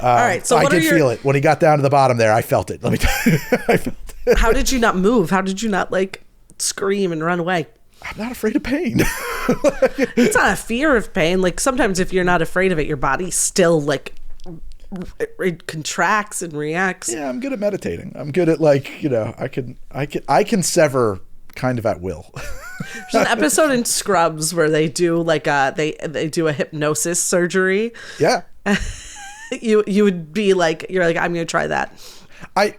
Speaker 1: All right. So
Speaker 2: I did feel it. When he got down to the bottom there, I felt it. Let me tell you. I felt it.
Speaker 1: How did you not move? How did you not like scream and run away?
Speaker 2: I'm not afraid of pain.
Speaker 1: It's not a fear of pain. Like sometimes if you're not afraid of it, your body still like it contracts and reacts.
Speaker 2: Yeah, I'm good at meditating. I'm good at like, I can sever kind of at will.
Speaker 1: There's an episode in Scrubs where they do like they do a hypnosis surgery.
Speaker 2: Yeah.
Speaker 1: You would be like, you're like, I'm gonna try that.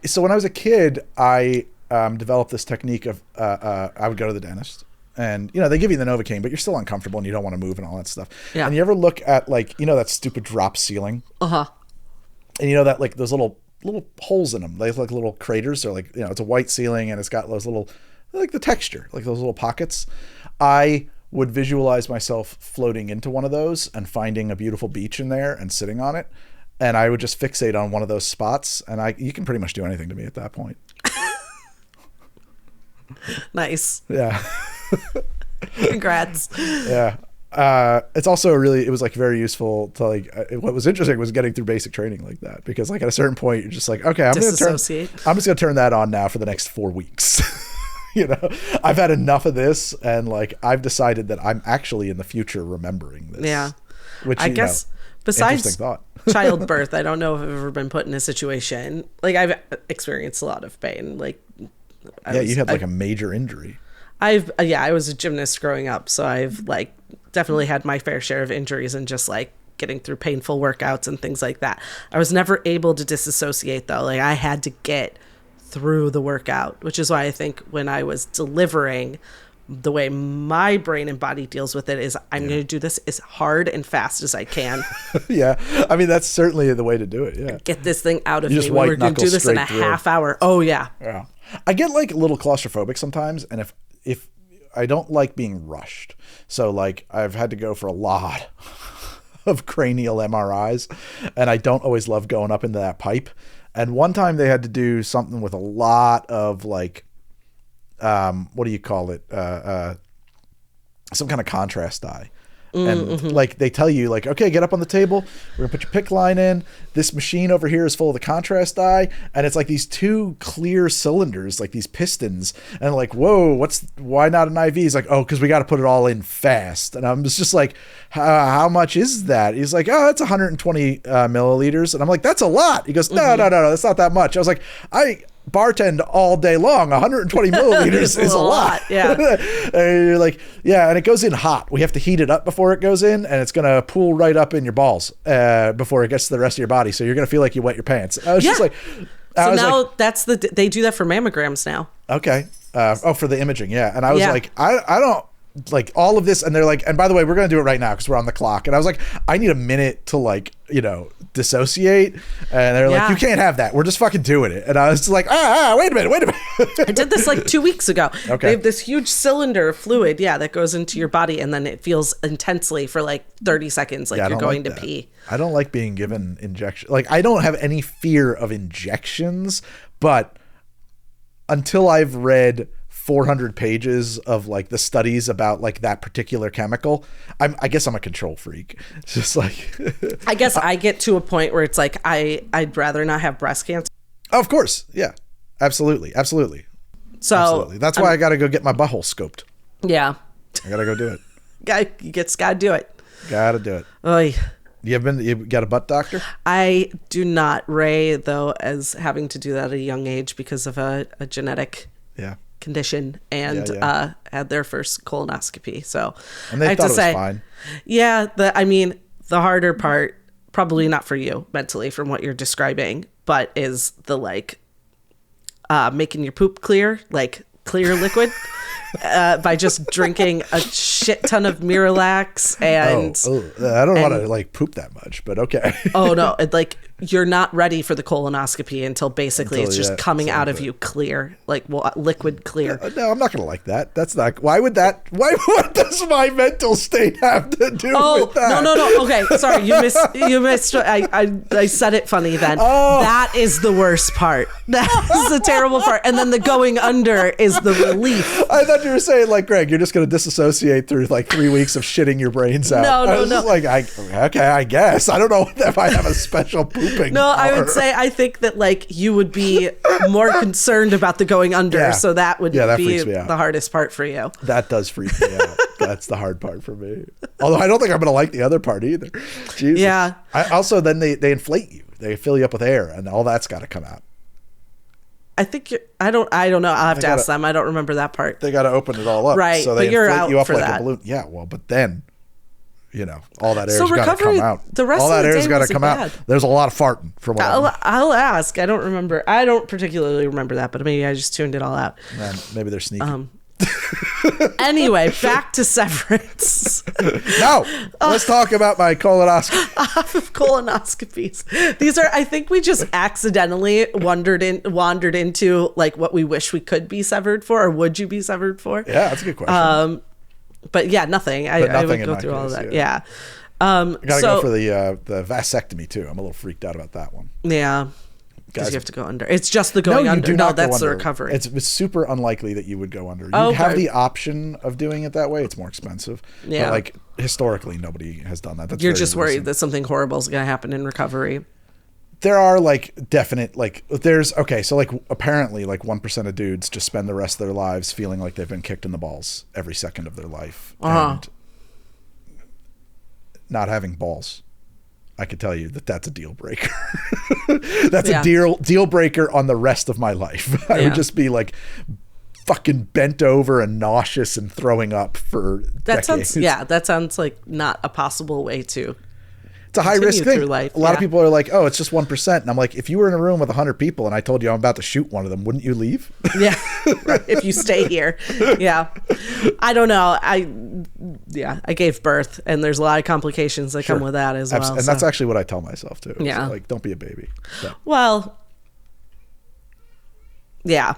Speaker 2: So when I was a kid, I developed this technique of I would go to the dentist. And, they give you the Novocaine, but you're still uncomfortable and you don't want to move and all that stuff. Yeah. And you ever look at like, that stupid drop ceiling? Uh-huh. And that like those little holes in them, they look like little craters. They're like, it's a white ceiling and it's got those little, like the texture, like those little pockets. I would visualize myself floating into one of those and finding a beautiful beach in there and sitting on it. And I would just fixate on one of those spots, and you can pretty much do anything to me at that point.
Speaker 1: Nice.
Speaker 2: Yeah.
Speaker 1: Congrats.
Speaker 2: Yeah. It's also it was like very useful to like, what was interesting was getting through basic training like that, because like at a certain point you're just like, okay, I'm just going to turn that on now for the next 4 weeks. You know, I've had enough of this, and like I've decided that I'm actually in the future remembering this.
Speaker 1: Yeah.
Speaker 2: Which,
Speaker 1: I guess besides
Speaker 2: thought.
Speaker 1: childbirth, I don't know if I've ever been put in a situation like I've experienced a lot of pain. Like,
Speaker 2: you had like a major injury.
Speaker 1: I was a gymnast growing up, so I've like definitely had my fair share of injuries and just like getting through painful workouts and things like that. I was never able to disassociate though. Like I had to get through the workout, which is why I think when I was delivering, the way my brain and body deals with it is I'm going to do this as hard and fast as I can.
Speaker 2: Yeah. I mean, that's certainly the way to do it. Yeah.
Speaker 1: Get this thing out of me. We're going to do this in a half hour. Oh yeah.
Speaker 2: Yeah. I get like a little claustrophobic sometimes. And if I don't like being rushed. So like I've had to go for a lot of cranial MRIs, and I don't always love going up into that pipe. And one time they had to do something with a lot of like, what do you call it? Some kind of contrast dye. And like they tell you like, okay, get up on the table. We're gonna put your PICC line in. This machine over here is full of the contrast dye. And it's like these 2 clear cylinders, like these pistons. And like, whoa, why not an IV? He's like, oh, because we got to put it all in fast. And I'm just like, how much is that? He's like, oh, it's 120 milliliters. And I'm like, that's a lot. He goes, no, that's not that much. I was like, I bartend all day long. 120 milliliters is a lot.
Speaker 1: Yeah.
Speaker 2: And you're like, yeah, and it goes in hot. We have to heat it up before it goes in, and it's gonna pool right up in your balls before it gets to the rest of your body. So you're gonna feel like you wet your pants. I was just like,
Speaker 1: so now they do that for mammograms now.
Speaker 2: Okay. For the imaging, yeah. And I was like, I don't like all of this. And they're like, and by the way, we're gonna do it right now because we're on the clock. And I was like, I need a minute to like, dissociate. And they're like, you can't have that. We're just fucking doing it. And I was like, wait a minute.
Speaker 1: I did this like 2 weeks ago.
Speaker 2: Okay.
Speaker 1: They have this huge cylinder of fluid, that goes into your body, and then it feels intensely for like 30 seconds like you're going to pee.
Speaker 2: I don't like being given injection. Like I don't have any fear of injections, but until I've read 400 pages of like the studies about like that particular chemical, I guess I'm a control freak. It's just like
Speaker 1: I guess I get to a point where it's like I'd rather not have breast cancer.
Speaker 2: Oh, of course. Yeah. Absolutely. So absolutely. That's why I got to go get my butthole scoped.
Speaker 1: Yeah.
Speaker 2: I got to go do it.
Speaker 1: You gotta do it.
Speaker 2: Got to do it.
Speaker 1: Oy.
Speaker 2: You got a butt doctor?
Speaker 1: I do not. Ray, though, as having to do that at a young age because of a genetic condition, and had their first colonoscopy. So
Speaker 2: and they thought it was fine.
Speaker 1: Yeah, the harder part, probably not for you mentally from what you're describing, but is the like making your poop clear, like clear liquid. By just drinking a shit ton of Miralax and
Speaker 2: I don't want to like poop that much, but okay.
Speaker 1: Oh no, like you're not ready for the colonoscopy until it's just coming out of you clear, like liquid clear.
Speaker 2: No, I'm not gonna like that. That's not. Why what does my mental state have to do with that?
Speaker 1: No. Okay, sorry, you missed. I said it funny then. That is the worst part. That is the terrible part. And then the going under is the relief.
Speaker 2: I thought you were saying like, Greg, you're just gonna disassociate through like 3 weeks of shitting your brains out.
Speaker 1: No.
Speaker 2: Like, I guess. I don't know if I have a special pooping.
Speaker 1: No, I would say I think that like you would be more concerned about the going under, so that would be the hardest part for you.
Speaker 2: That does freak me out. That's the hard part for me. Although I don't think I'm going to like the other part either. Jesus.
Speaker 1: Yeah.
Speaker 2: Also, then they inflate you. They fill you up with air, and all that's got to come out.
Speaker 1: I think I don't know. I'll have to ask them. I don't remember that part.
Speaker 2: They got to open it all up,
Speaker 1: right?
Speaker 2: So they
Speaker 1: but you're
Speaker 2: inflate
Speaker 1: out
Speaker 2: you up
Speaker 1: for
Speaker 2: like
Speaker 1: that.
Speaker 2: a balloon. Yeah, well, but then. All that air's got to come out.
Speaker 1: The rest
Speaker 2: all
Speaker 1: of
Speaker 2: that
Speaker 1: the
Speaker 2: air's got to come out. There's a lot of farting from what
Speaker 1: I'll ask. I don't remember. I don't particularly remember that, but maybe I just tuned it all out.
Speaker 2: Man, maybe they're sneaky.
Speaker 1: Anyway, back to Severance.
Speaker 2: No, let's talk about my colonoscopy.
Speaker 1: Colonoscopies. These are, I think we just accidentally wandered into like what we wish we could be severed for, or would you be severed for?
Speaker 2: Yeah, that's a good question.
Speaker 1: But yeah, nothing. I would go through all of that. Yeah.
Speaker 2: I gotta go for the vasectomy too. I'm a little freaked out about that one.
Speaker 1: Yeah. Because you have to go under. It's just the going under. No, that's the recovery.
Speaker 2: It's super unlikely that you would go under. You have the option of doing it that way. It's more expensive. Yeah. But like historically, nobody has done that.
Speaker 1: You're just worried that something horrible is going to happen in recovery.
Speaker 2: There are like definite so like apparently like 1% of dudes just spend the rest of their lives feeling like they've been kicked in the balls every second of their life. And not having balls, I could tell you that's a deal breaker. That's a deal breaker on the rest of my life. I would just be like fucking bent over and nauseous and throwing up for decades.
Speaker 1: That sounds like not a possible way to.
Speaker 2: It's a high risk thing. A lot of people are like, oh, it's just 1%. And I'm like, if you were in a room with 100 people and I told you I'm about to shoot one of them, wouldn't you leave?
Speaker 1: Yeah. If you stay here. Yeah. I don't know. I gave birth and there's a lot of complications that come with that as well.
Speaker 2: And that's actually what I tell myself too.
Speaker 1: Yeah.
Speaker 2: So like, don't be a baby. So.
Speaker 1: Well, yeah.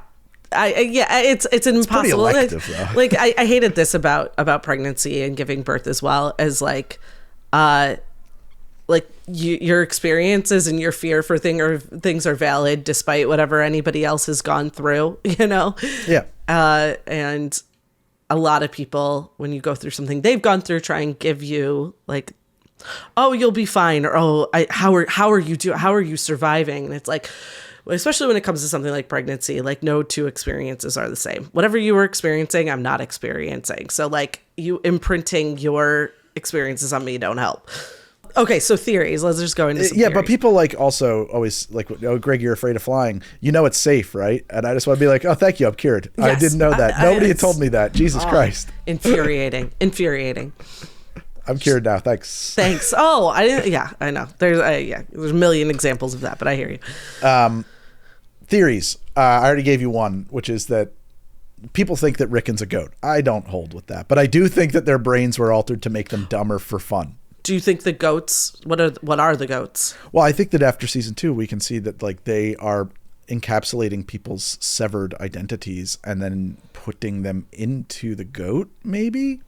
Speaker 1: It's impossible.
Speaker 2: It's pretty elective, though.
Speaker 1: Like I hated this about pregnancy and giving birth as well as like your experiences and your fear for things are valid despite whatever anybody else has gone through, you know?
Speaker 2: Yeah.
Speaker 1: And a lot of people, when you go through something they've gone through, try and give you like, oh, you'll be fine, or how are you doing? How are you surviving? And it's like, especially when it comes to something like pregnancy, like no two experiences are the same. Whatever you were experiencing, I'm not experiencing. So like you imprinting your experiences on me don't help. Okay, so theories. Let's just go into some theories.
Speaker 2: But people like also always like, oh, Greg, you're afraid of flying. You know it's safe, right? And I just want to be like, oh, thank you, I'm cured. Yes, I didn't know that. Nobody had told me that. Jesus Christ.
Speaker 1: Infuriating.
Speaker 2: I'm cured now. Thanks.
Speaker 1: Oh, I didn't. Yeah, I know. There's a million examples of that, but I hear you.
Speaker 2: Theories. I already gave you one, which is that people think that Ricken's a goat. I don't hold with that, but I do think that their brains were altered to make them dumber for fun.
Speaker 1: Do you think the goats? What are the goats?
Speaker 2: Well, I think that after season 2, we can see that like they are encapsulating people's severed identities and then putting them into the goat. Maybe.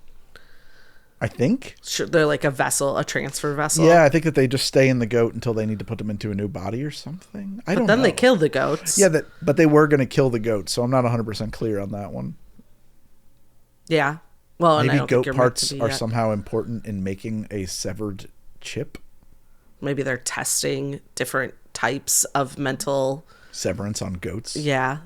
Speaker 2: I think
Speaker 1: they're like a vessel, a transfer vessel.
Speaker 2: Yeah, I think that they just stay in the goat until they need to put them into a new body or something. I don't know.
Speaker 1: Then they kill the goats.
Speaker 2: Yeah, but they were going to kill the goats, so I'm not 100% clear on that one.
Speaker 1: Yeah. Well,
Speaker 2: maybe goat parts are somehow important in making a severed chip.
Speaker 1: Maybe they're testing different types of mental
Speaker 2: severance on goats.
Speaker 1: Yeah.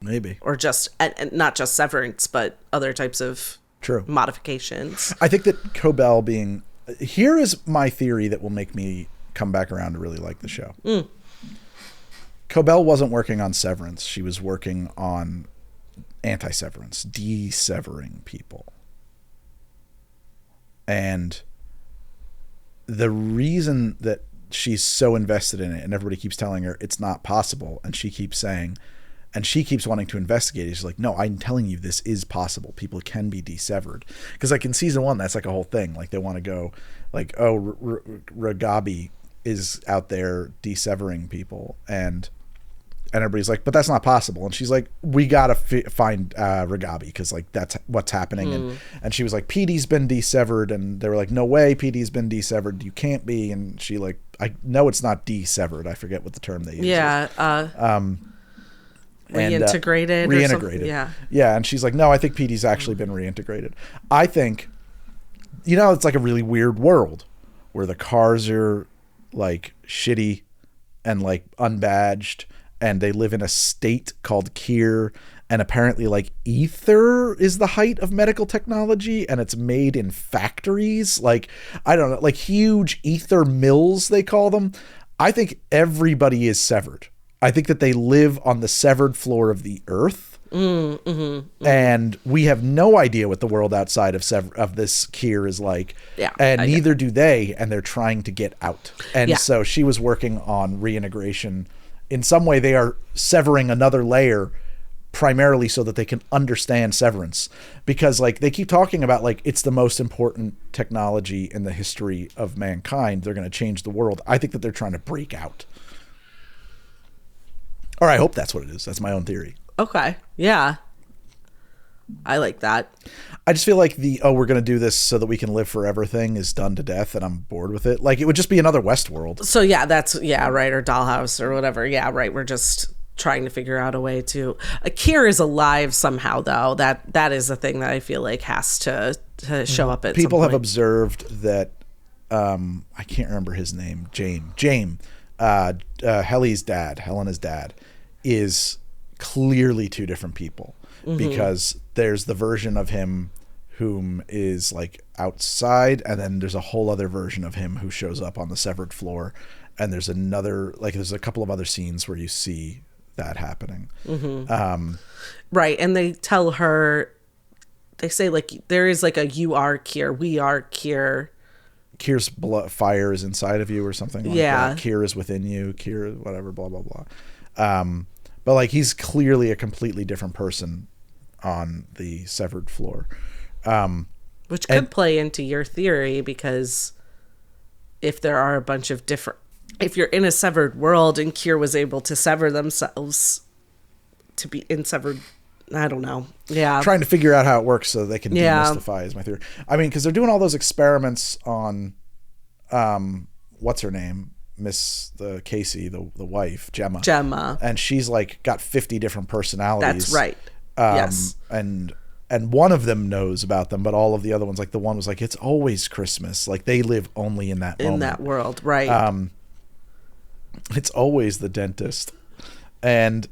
Speaker 2: Maybe.
Speaker 1: Or just and not just severance, but other types of modifications.
Speaker 2: I think that Cobell being here is my theory that will make me come back around to really like the show. Cobell wasn't working on severance. She was working on anti-severance, de-severing people. And the reason that she's so invested in it and everybody keeps telling her it's not possible and she keeps saying, and she keeps wanting to investigate it, she's like, no, I'm telling you this is possible. People can be de-severed. Because like in season 1, that's like a whole thing. Like they want to go like, oh, Ragabi is out there de-severing people, and everybody's like, but that's not possible. And she's like, we gotta find Ragabi because like that's what's happening. And she was like, Petey's been de-severed, and they were like, no way, Petey's been de-severed. You can't be. And she like, I know it's not de-severed. I forget what the term they use.
Speaker 1: Yeah. Reintegrated.
Speaker 2: Reintegrated. Yeah. And she's like, no, I think Petey's actually been reintegrated. I think, it's like a really weird world where the cars are like shitty and like unbadged, and they live in a state called Kier, and apparently like ether is the height of medical technology, and it's made in factories, like, I don't know, like huge ether mills, they call them. I think everybody is severed. I think that they live on the severed floor of the earth. And we have no idea what the world outside of this Kier is like. Yeah, and neither do they, and they're trying to get out. And so she was working on reintegration. In some way, they are severing another layer primarily so that they can understand severance, because like they keep talking about like it's the most important technology in the history of mankind. They're going to change the world. I think that they're trying to break out. Or I hope that's what it is. That's my own theory.
Speaker 1: Okay. Yeah. I like that.
Speaker 2: I just feel like we're going to do this so that we can live forever thing is done to death, and I'm bored with it. Like, it would just be another Westworld.
Speaker 1: So yeah, right, or Dollhouse or whatever. Yeah, right. We're just trying to figure out a way to. Kier is alive somehow, though. That is a thing that I feel like has to show up at.
Speaker 2: People
Speaker 1: some
Speaker 2: have
Speaker 1: point.
Speaker 2: observed that. I can't remember his name. James, Helena's dad, is clearly two different people. Because there's the version of him whom is like outside, and then there's a whole other version of him who shows up on the severed floor, and there's a couple of other scenes where you see that happening.
Speaker 1: Right, and they tell her, they say like there is like a "you are Kier, we are Kier."
Speaker 2: Kier's fire is inside of you or something like that. Kier is within you. Kier, whatever, blah blah blah. But like he's clearly a completely different person on the severed floor.
Speaker 1: Which could play into your theory, because if there are a bunch of different... If you're in a severed world and Kier was able to sever themselves to be in severed... I don't know. Yeah.
Speaker 2: Trying to figure out how it works so they can demystify is my theory. I mean, because they're doing all those experiments on... what's her name? Casey, the wife, Gemma. And she's like got 50 different personalities.
Speaker 1: That's right. Yes.
Speaker 2: And one of them knows about them, but all of the other ones, like the one was like, it's always Christmas. Like they live only in that moment.
Speaker 1: In that world, right.
Speaker 2: It's always the dentist. And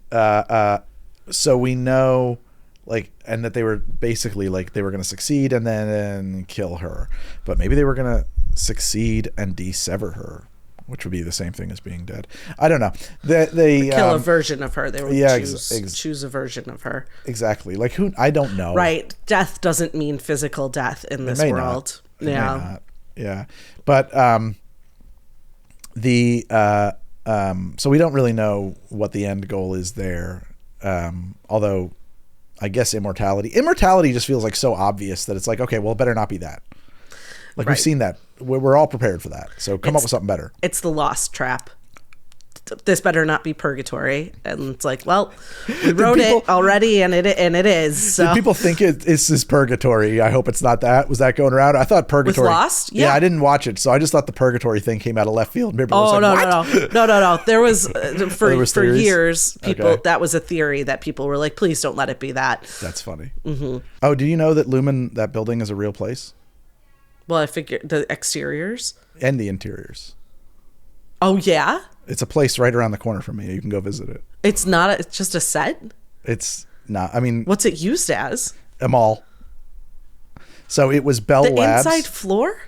Speaker 2: so we know, like, and that they were basically like they were going to succeed and then kill her. But maybe they were going to succeed and de-sever her, which would be the same thing as being dead. I don't know. They
Speaker 1: kill a version of her. They would choose a version of her.
Speaker 2: Exactly. Like who? I don't know.
Speaker 1: Right. Death doesn't mean physical death in this world.
Speaker 2: Yeah. But so we don't really know what the end goal is there. Although I guess immortality just feels like so obvious that it's like, okay, well, it better not be that. Like we've seen that. We're all prepared for that. So come up with something better. It's
Speaker 1: the Lost trap. This better not be purgatory. And it's like, well, we wrote it already, and it is. So.
Speaker 2: Did people think it's this purgatory? I hope it's not that. Was that going around? I thought purgatory.
Speaker 1: With Lost?
Speaker 2: Yeah, I didn't watch it, so I just thought the purgatory thing came out of left field.
Speaker 1: No. There was for years people that was a theory that people were like, please don't let it be that.
Speaker 2: That's funny. Mm-hmm. Oh, do you know that Lumen, that building, is a real place?
Speaker 1: Well, I figured the exteriors
Speaker 2: and the interiors.
Speaker 1: Oh yeah.
Speaker 2: It's a place right around the corner from me. You can go visit it.
Speaker 1: It's not. It's just a set.
Speaker 2: It's not. I mean,
Speaker 1: what's it used as?
Speaker 2: A mall. So it was Bell Labs.
Speaker 1: The inside floor.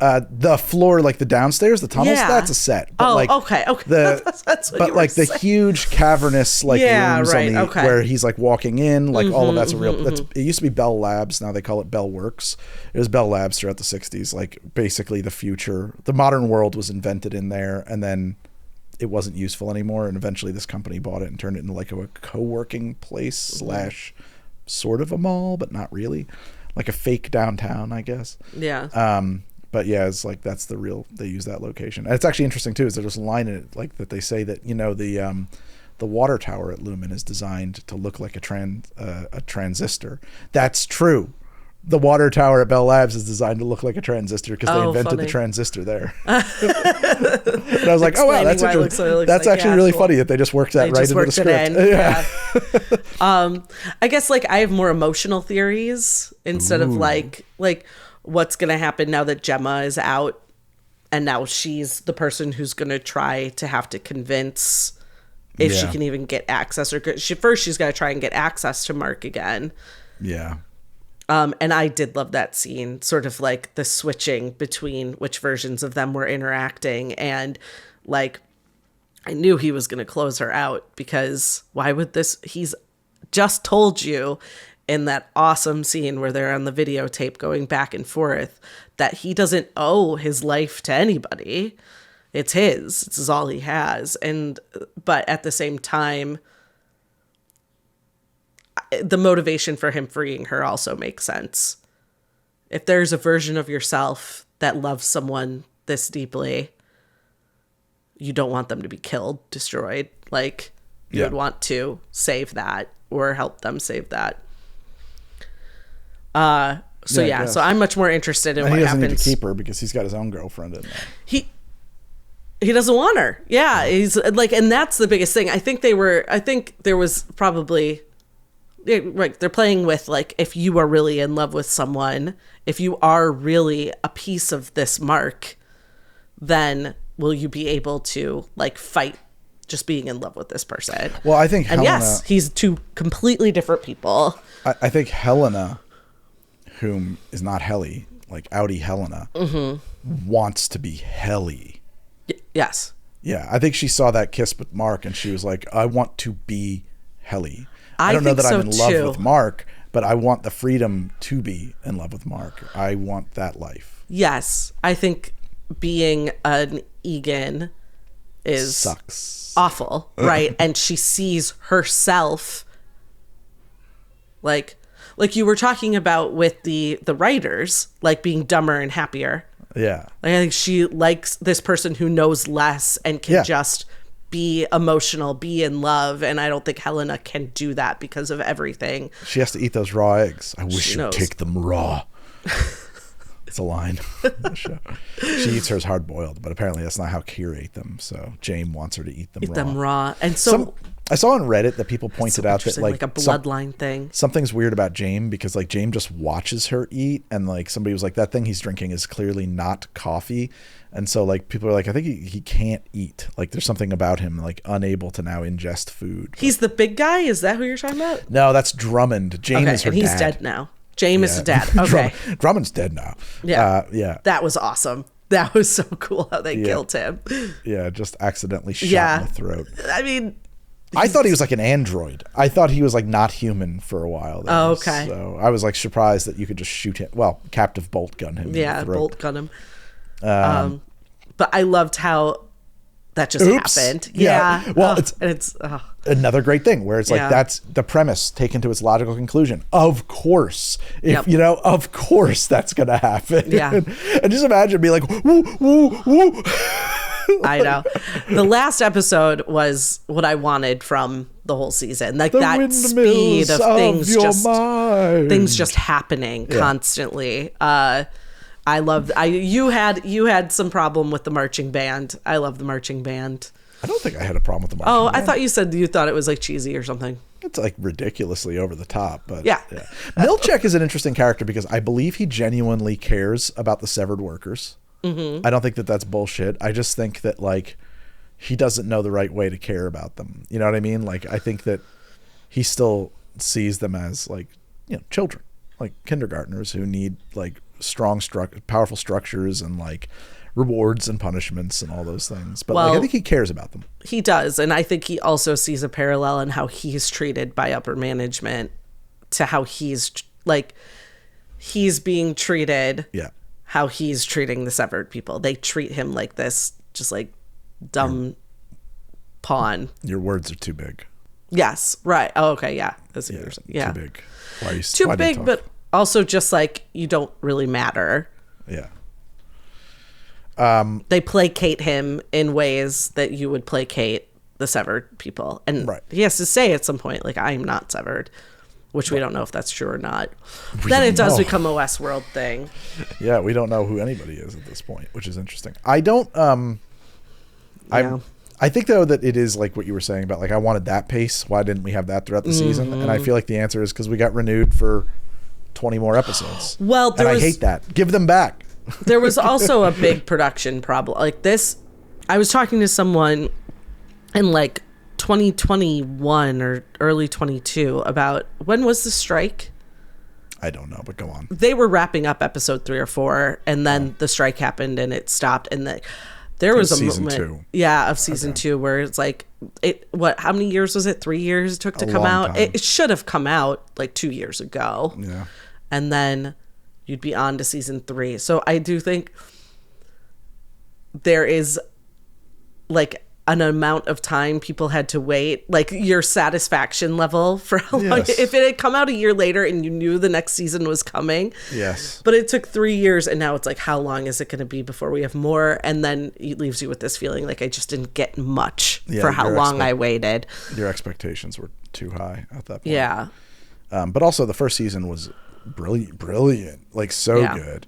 Speaker 2: The floor, like the downstairs, the tunnels. Yeah. That's a set. But
Speaker 1: okay.
Speaker 2: That's what but you like the huge cavernous rooms where he's like walking in, like all of that's a real. It used to be Bell Labs. Now they call it Bell Works. It was Bell Labs throughout the '60s. Like basically the future, the modern world was invented in there, and then it wasn't useful anymore. And eventually, this company bought it and turned it into like a co-working place / sort of a mall, but not really, like a fake downtown, I guess.
Speaker 1: Yeah.
Speaker 2: But yeah, it's like that's the real. They use that location, and it's actually interesting too. Is there's a line in it like that they say that the water tower at Lumen is designed to look like a transistor. That's true. The water tower at Bell Labs is designed to look like a transistor because they invented the transistor there. And I was like, oh wow, that's interesting. That's like actually really funny that they just worked that right into the script.
Speaker 1: Yeah. I guess like I have more emotional theories instead of like what's going to happen now that Gemma is out, and now she's the person who's going to try to have to convince if she can even get access, or she's got to try and get access to Mark again.
Speaker 2: Yeah.
Speaker 1: And I did love that scene, sort of like the switching between which versions of them were interacting, and like I knew he was going to close her out, because why would he's just told you in that awesome scene where they're on the videotape going back and forth that he doesn't owe his life to anybody. It's his. It's all he has. But at the same time, the motivation for him freeing her also makes sense. If there's a version of yourself that loves someone this deeply, you don't want them to be killed, destroyed. Like, you would want to save that or help them save that. So I'm much more interested in
Speaker 2: and
Speaker 1: what
Speaker 2: he doesn't
Speaker 1: happens.
Speaker 2: need to keep her because he's got his own girlfriend in there.
Speaker 1: He doesn't want her. Yeah, he's like, and that's the biggest thing. I think there was probably, right, they're playing with, like, if you are really in love with someone, if you are really a piece of this mark, then will you be able to, like, fight just being in love with this person?
Speaker 2: Well, I think
Speaker 1: and
Speaker 2: Helena,
Speaker 1: yes, he's two completely different people.
Speaker 2: I think Helena, whom is not Helly, like Audi Helena, wants to be Helly.
Speaker 1: Yes.
Speaker 2: Yeah, I think she saw that kiss with Mark and she was like, I want to be Helly.
Speaker 1: I
Speaker 2: don't know
Speaker 1: think
Speaker 2: that
Speaker 1: so
Speaker 2: I'm in love
Speaker 1: too.
Speaker 2: with Mark, but I want the freedom to be in love with Mark. I want that life.
Speaker 1: Yes. I think being an Egan is
Speaker 2: Sucks.
Speaker 1: awful, right? And she sees herself like you were talking about with the writers, like being dumber and happier.
Speaker 2: Yeah.
Speaker 1: Like, I think she likes this person who knows less and can just be emotional, be in love. And I don't think Helena can do that because of everything.
Speaker 2: She has to eat those raw eggs. I wish
Speaker 1: She
Speaker 2: you'd
Speaker 1: knows.
Speaker 2: take them raw. It's a line. She eats hers hard boiled, but apparently that's not how Kier ate them. So James wants her to eat them raw.
Speaker 1: Them raw. And so
Speaker 2: I saw on Reddit that people pointed out that
Speaker 1: like a bloodline thing.
Speaker 2: Something's weird about James because like James just watches her eat, and like somebody was like, that thing he's drinking is clearly not coffee. And so like people are like, I think he can't eat. Like there's something about him like unable to now ingest food.
Speaker 1: He's the big guy? Is that who you're talking about?
Speaker 2: No, that's Drummond. James is her
Speaker 1: and he's
Speaker 2: dad.
Speaker 1: dead now. James is dead. Okay.
Speaker 2: Drummond's dead now.
Speaker 1: Yeah.
Speaker 2: Yeah.
Speaker 1: That was awesome. That was so cool how they killed him.
Speaker 2: Yeah, just accidentally shot in the throat.
Speaker 1: I mean,
Speaker 2: I thought he was like an android. I thought he was like not human for a while there.
Speaker 1: Oh, okay.
Speaker 2: So I was like surprised that you could just shoot him. Well, captive bolt gun him.
Speaker 1: Yeah,
Speaker 2: in the throat.
Speaker 1: bolt gun him. But I loved how that just happened. Yeah.
Speaker 2: Well,
Speaker 1: it's
Speaker 2: another great thing where it's like that's the premise taken to its logical conclusion. Of course, of course that's gonna happen.
Speaker 1: Yeah.
Speaker 2: And just imagine being like, woo, woo, woo.
Speaker 1: I know. The last episode was what I wanted from the whole season. Like that speed of things just happening constantly. I loved. You had some problem with the marching band. I love the marching band.
Speaker 2: I don't think I had a problem with the marching band.
Speaker 1: I thought you said you thought it was like cheesy or something.
Speaker 2: It's like ridiculously over the top, but
Speaker 1: yeah.
Speaker 2: Milchek is an interesting character because I believe he genuinely cares about the severed workers. Mm-hmm. I don't think that that's bullshit. I just think that like he doesn't know the right way to care about them. You know what I mean? Like I think that he still sees them as like children, like kindergartners who need like powerful structures and like rewards and punishments and all those things. But like, I think he cares about them.
Speaker 1: He does. And I think he also sees a parallel in how he's treated by upper management to how he's being treated.
Speaker 2: Yeah.
Speaker 1: How he's treating the severed people. They treat him like this, just like dumb pawn.
Speaker 2: Your words are too big.
Speaker 1: Yes. Right. Oh, okay. Yeah. That's what
Speaker 2: you're
Speaker 1: saying. Yeah.
Speaker 2: Too big. Why are you
Speaker 1: too big, but also just like you don't really matter.
Speaker 2: Yeah.
Speaker 1: They placate him in ways that you would placate the severed people. And he has to say at some point, like, I am not severed, which we don't know if that's true or not. Then it does become a Westworld thing.
Speaker 2: Yeah, we don't know who anybody is at this point, which is interesting. I don't, I think though that it is like what you were saying about like, I wanted that pace. Why didn't we have that throughout the season? And I feel like the answer is because we got renewed for 20 more episodes.
Speaker 1: Well,
Speaker 2: I hate that. Give them back.
Speaker 1: There was also a big production problem. Like this, I was talking to someone in like 2021 or early 22 about when was the strike?
Speaker 2: I don't know, but go on.
Speaker 1: They were wrapping up episode 3 or 4 and then the strike happened and it stopped and there was a moment of season 2 where it's like how many years was it? 3 years it took to come out? It should have come out like 2 years ago.
Speaker 2: Yeah.
Speaker 1: And then you'd be on to season 3. So I do think there is like an amount of time people had to wait, like your satisfaction level for how long. If it had come out a year later and you knew the next season was coming.
Speaker 2: Yes.
Speaker 1: But it took 3 years and now it's like, how long is it going to be before we have more? And then it leaves you with this feeling like I just didn't get much for how long I waited.
Speaker 2: Your expectations were too high at that point.
Speaker 1: Yeah.
Speaker 2: But also the first season was brilliant, like so good.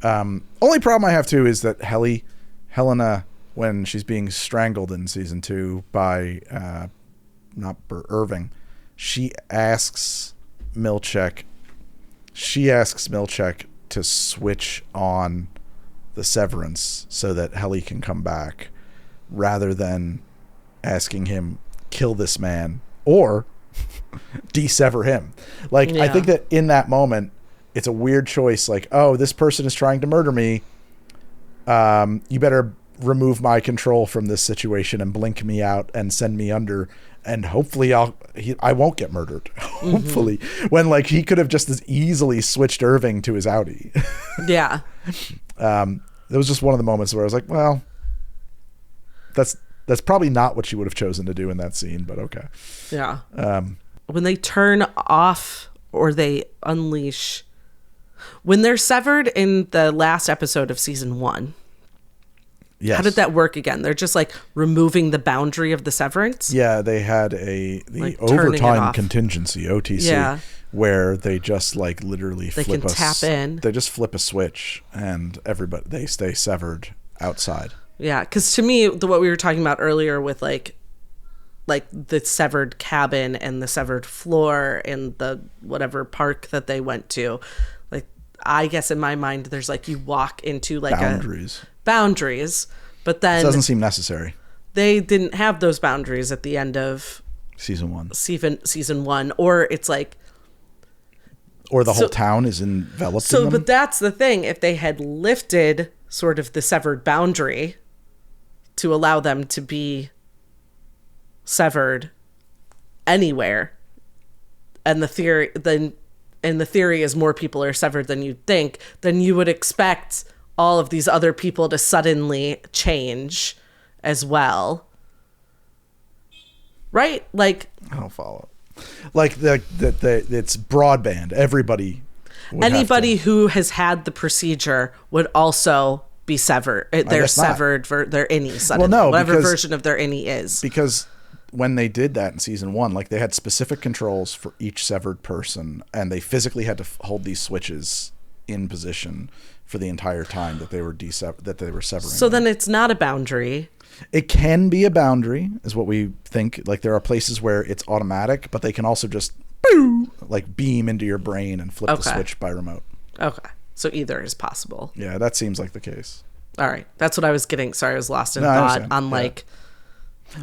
Speaker 2: Only problem I have too is that Helena, when she's being strangled in season 2 by Irving, she asks Milchek to switch on the severance so that Helly can come back, rather than asking him kill this man or de-sever him. Like, I think that in that moment, it's a weird choice. Like, oh, this person is trying to murder me. You better remove my control from this situation and blink me out and send me under. And hopefully I won't get murdered. Hopefully. When like he could have just as easily switched Irving to his Audi.
Speaker 1: Yeah.
Speaker 2: It was just one of the moments where I was like, well, that's probably not what she would have chosen to do in that scene, but okay.
Speaker 1: Yeah. When they turn off or they unleash, when they're severed in the last episode of season 1, how did that work again? They're just like removing the boundary of the severance?
Speaker 2: Yeah, they had the like overtime contingency, OTC, where they just like literally
Speaker 1: tap in.
Speaker 2: They just flip a switch and they stay severed outside.
Speaker 1: Yeah, because to me, what we were talking about earlier with like the severed cabin and the severed floor and the whatever park that they went to, like I guess in my mind, there's like you walk into like boundaries, but then
Speaker 2: it doesn't seem necessary.
Speaker 1: They didn't have those boundaries at the end of
Speaker 2: season 1.
Speaker 1: Season 1, or it's like,
Speaker 2: or the whole town is enveloped in them.
Speaker 1: But that's the thing. If they had lifted sort of the severed boundary to allow them to be severed anywhere, and the theory is more people are severed than you'd think, then you would expect all of these other people to suddenly change as well, right? Like,
Speaker 2: I don't follow. Like it's broadband. Anybody
Speaker 1: who has had the procedure would also be severed. They're severed for their innie suddenly. Well, no, whatever version of their innie is.
Speaker 2: Because when they did that in season 1, like they had specific controls for each severed person, and they physically had to hold these switches in position for the entire time that they were severing.
Speaker 1: So then it's not a boundary.
Speaker 2: It can be a boundary, is what we think. Like there are places where it's automatic, but they can also just like beam into your brain and flip the switch by remote.
Speaker 1: Okay. So either is possible.
Speaker 2: Yeah, that seems like the case.
Speaker 1: All right. That's what I was getting. Sorry, I was lost in thought on like.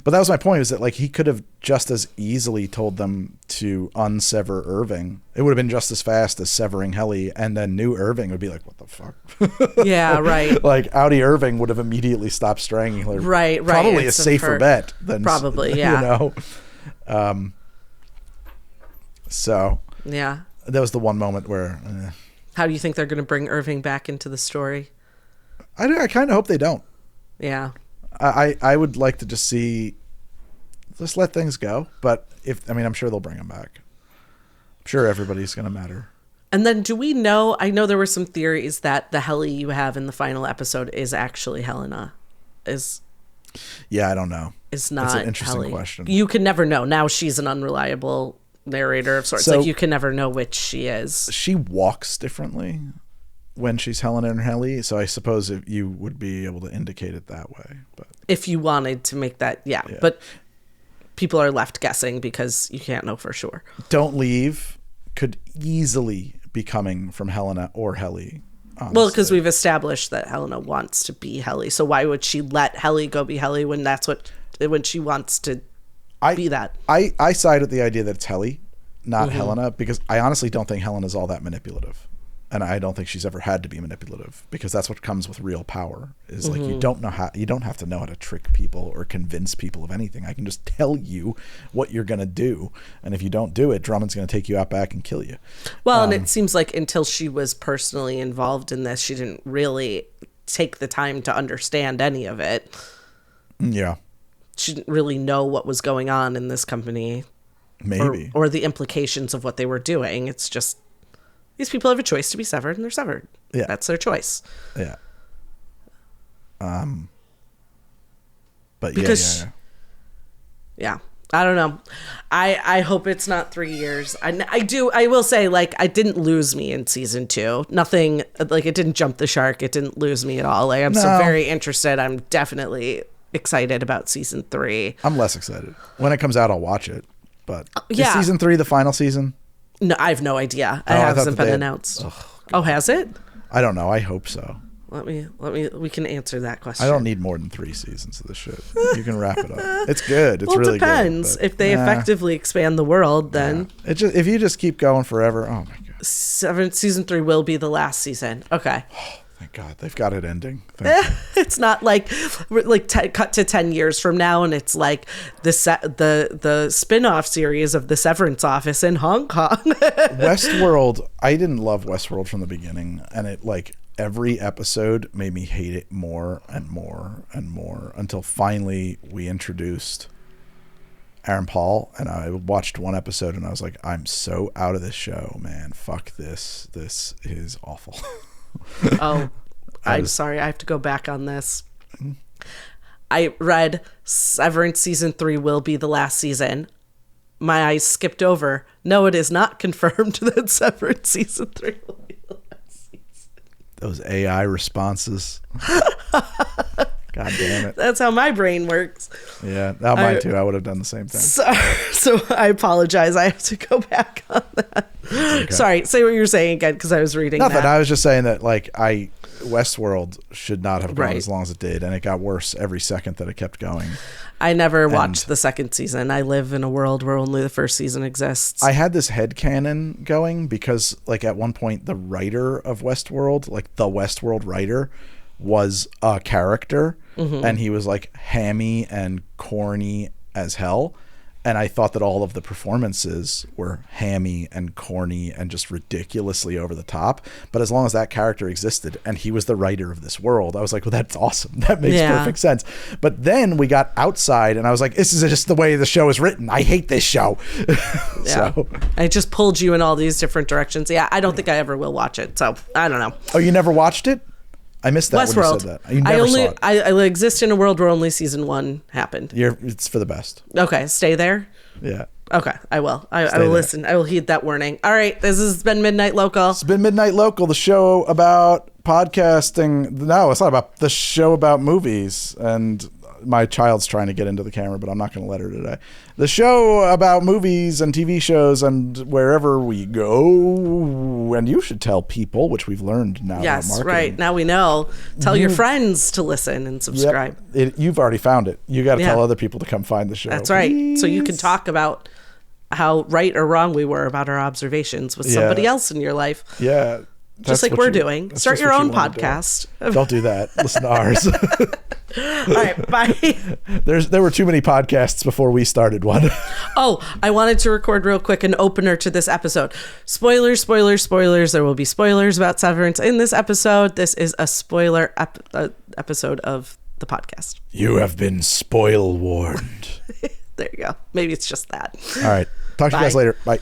Speaker 2: But that was my point, is that like he could have just as easily told them to unsever Irving. It would have been just as fast as severing Helly, and then new Irving would be like, what the fuck?
Speaker 1: Yeah, right.
Speaker 2: Like Audi Irving would have immediately stopped strangling her.
Speaker 1: Right.
Speaker 2: Probably a safer bet than
Speaker 1: probably, yeah.
Speaker 2: You know. So
Speaker 1: yeah,
Speaker 2: that was the one moment where.
Speaker 1: How do you think they're going to bring Irving back into the story?
Speaker 2: I kind of hope they don't.
Speaker 1: Yeah.
Speaker 2: I would like to just let things go. But I'm sure they'll bring him back. I'm sure everybody's going to matter.
Speaker 1: And then do we know, I know there were some theories that the Helly you have in the final episode is actually Helena.
Speaker 2: Yeah, I don't know.
Speaker 1: It's not
Speaker 2: That's an interesting
Speaker 1: Helly.
Speaker 2: question.
Speaker 1: You can never know. Now she's an unreliable narrator of sorts. So, like you can never know which she is.
Speaker 2: She walks differently when she's Helena and Helly, so I suppose if you would be able to indicate it that way. But
Speaker 1: if you wanted to make that, yeah. But people are left guessing because you can't know for sure.
Speaker 2: Don't Leave could easily be coming from Helena or Helly. Honestly.
Speaker 1: Well, because we've established that Helena wants to be Helly, so why would she let Helly go be Helly when she wants to be that?
Speaker 2: I side with the idea that it's Helly, not Helena, because I honestly don't think Helena's all that manipulative. And I don't think she's ever had to be manipulative, because that's what comes with real power is like, you don't have to know how to trick people or convince people of anything. I can just tell you what you're going to do. And if you don't do it, Drummond's going to take you out back and kill you.
Speaker 1: Well, and it seems like until she was personally involved in this, she didn't really take the time to understand any of it.
Speaker 2: Yeah.
Speaker 1: She didn't really know what was going on in this company.
Speaker 2: Maybe.
Speaker 1: Or the implications of what they were doing. It's just, these people have a choice to be severed, and they're severed.
Speaker 2: Yeah.
Speaker 1: That's their choice.
Speaker 2: Yeah. But
Speaker 1: because, yeah. I don't know. I hope it's not 3 years. I will say, like, I didn't lose me in season 2. Nothing, like, it didn't jump the shark. It didn't lose me at all. Like, I'm still very interested. I'm definitely excited about season 3.
Speaker 2: I'm less excited. When it comes out, I'll watch it. But is season 3 the final season?
Speaker 1: No, I have no idea. It hasn't been announced. Oh, has it?
Speaker 2: I don't know. I hope so.
Speaker 1: We can answer that question.
Speaker 2: I don't need more than 3 seasons of this shit. You can wrap it up. It's good. It's
Speaker 1: well,
Speaker 2: really good.
Speaker 1: It depends. If they effectively expand the world, then...
Speaker 2: Yeah. If you just keep going forever, oh my God.
Speaker 1: Season 3 will be the last season. Okay.
Speaker 2: Oh, thank God. They've got it ending.
Speaker 1: It's not like cut to 10 years from now and it's like the spin-off series of the Severance office in Hong Kong.
Speaker 2: Westworld, I didn't love Westworld from the beginning, and it like... Every episode made me hate it more and more and more until finally we introduced Aaron Paul, and I watched one episode and I was like, I'm so out of this show, man. Fuck this. This is awful.
Speaker 1: Oh, I'm sorry. I have to go back on this. I read Severance season 3 will be the last season. My eyes skipped over. No, it is not confirmed that Severance season 3 will be the last season.
Speaker 2: Those AI responses. God damn it.
Speaker 1: That's how my brain works.
Speaker 2: Yeah, mine too. I would have done the same thing.
Speaker 1: So I apologize. I have to go back on that. Okay. Sorry, say what you were saying again because I was reading
Speaker 2: Nothing.
Speaker 1: that.
Speaker 2: I was just saying that Westworld should not have gone as long as it did, and it got worse every second that it kept going.
Speaker 1: I never watched the second season. I live in a world where only the first season exists.
Speaker 2: I had this headcanon going because, like, at one point, the writer of Westworld, like the Westworld writer, was a character, and he was, like, hammy and corny as hell. And I thought that all of the performances were hammy and corny and just ridiculously over the top. But as long as that character existed and he was the writer of this world, I was like, well, that's awesome. That makes perfect sense. But then we got outside and I was like, this is just the way the show is written. I hate this show. So
Speaker 1: I just pulled you in all these different directions. Yeah, I don't think I ever will watch it. So I don't know.
Speaker 2: Oh, you never watched it? I missed that
Speaker 1: Westworld.
Speaker 2: when you said that. You never saw it.
Speaker 1: I exist in a world where only season 1 happened.
Speaker 2: It's for the best.
Speaker 1: Okay, stay there.
Speaker 2: Yeah.
Speaker 1: Okay, I will. I will listen. I will heed that warning. All right, this has been Midnight Local.
Speaker 2: It's been Midnight Local, the show about podcasting. No, it's not about the show about movies. And my child's trying to get into the camera, but I'm not going to let her today. The show about movies and TV shows and wherever we go. And you should tell people, which we've learned now.
Speaker 1: Yes,
Speaker 2: about marketing.
Speaker 1: right. Now we know. Tell your friends to listen and subscribe.
Speaker 2: Yep. You've already found it. You got to tell other people to come find the show.
Speaker 1: That's right. Please. So you can talk about how right or wrong we were about our observations with somebody else in your life.
Speaker 2: Yeah.
Speaker 1: Just like we're doing. Start your own podcast.
Speaker 2: Don't do that. Listen to ours.
Speaker 1: All right, bye.
Speaker 2: There were too many podcasts before we started one.
Speaker 1: Oh, I wanted to record real quick an opener to this episode. Spoilers, spoilers, spoilers. There will be spoilers about Severance in this episode. This is a spoiler episode of the podcast.
Speaker 2: You have been spoil warned.
Speaker 1: There you go. Maybe it's just that.
Speaker 2: All right. Talk to you guys later. Bye.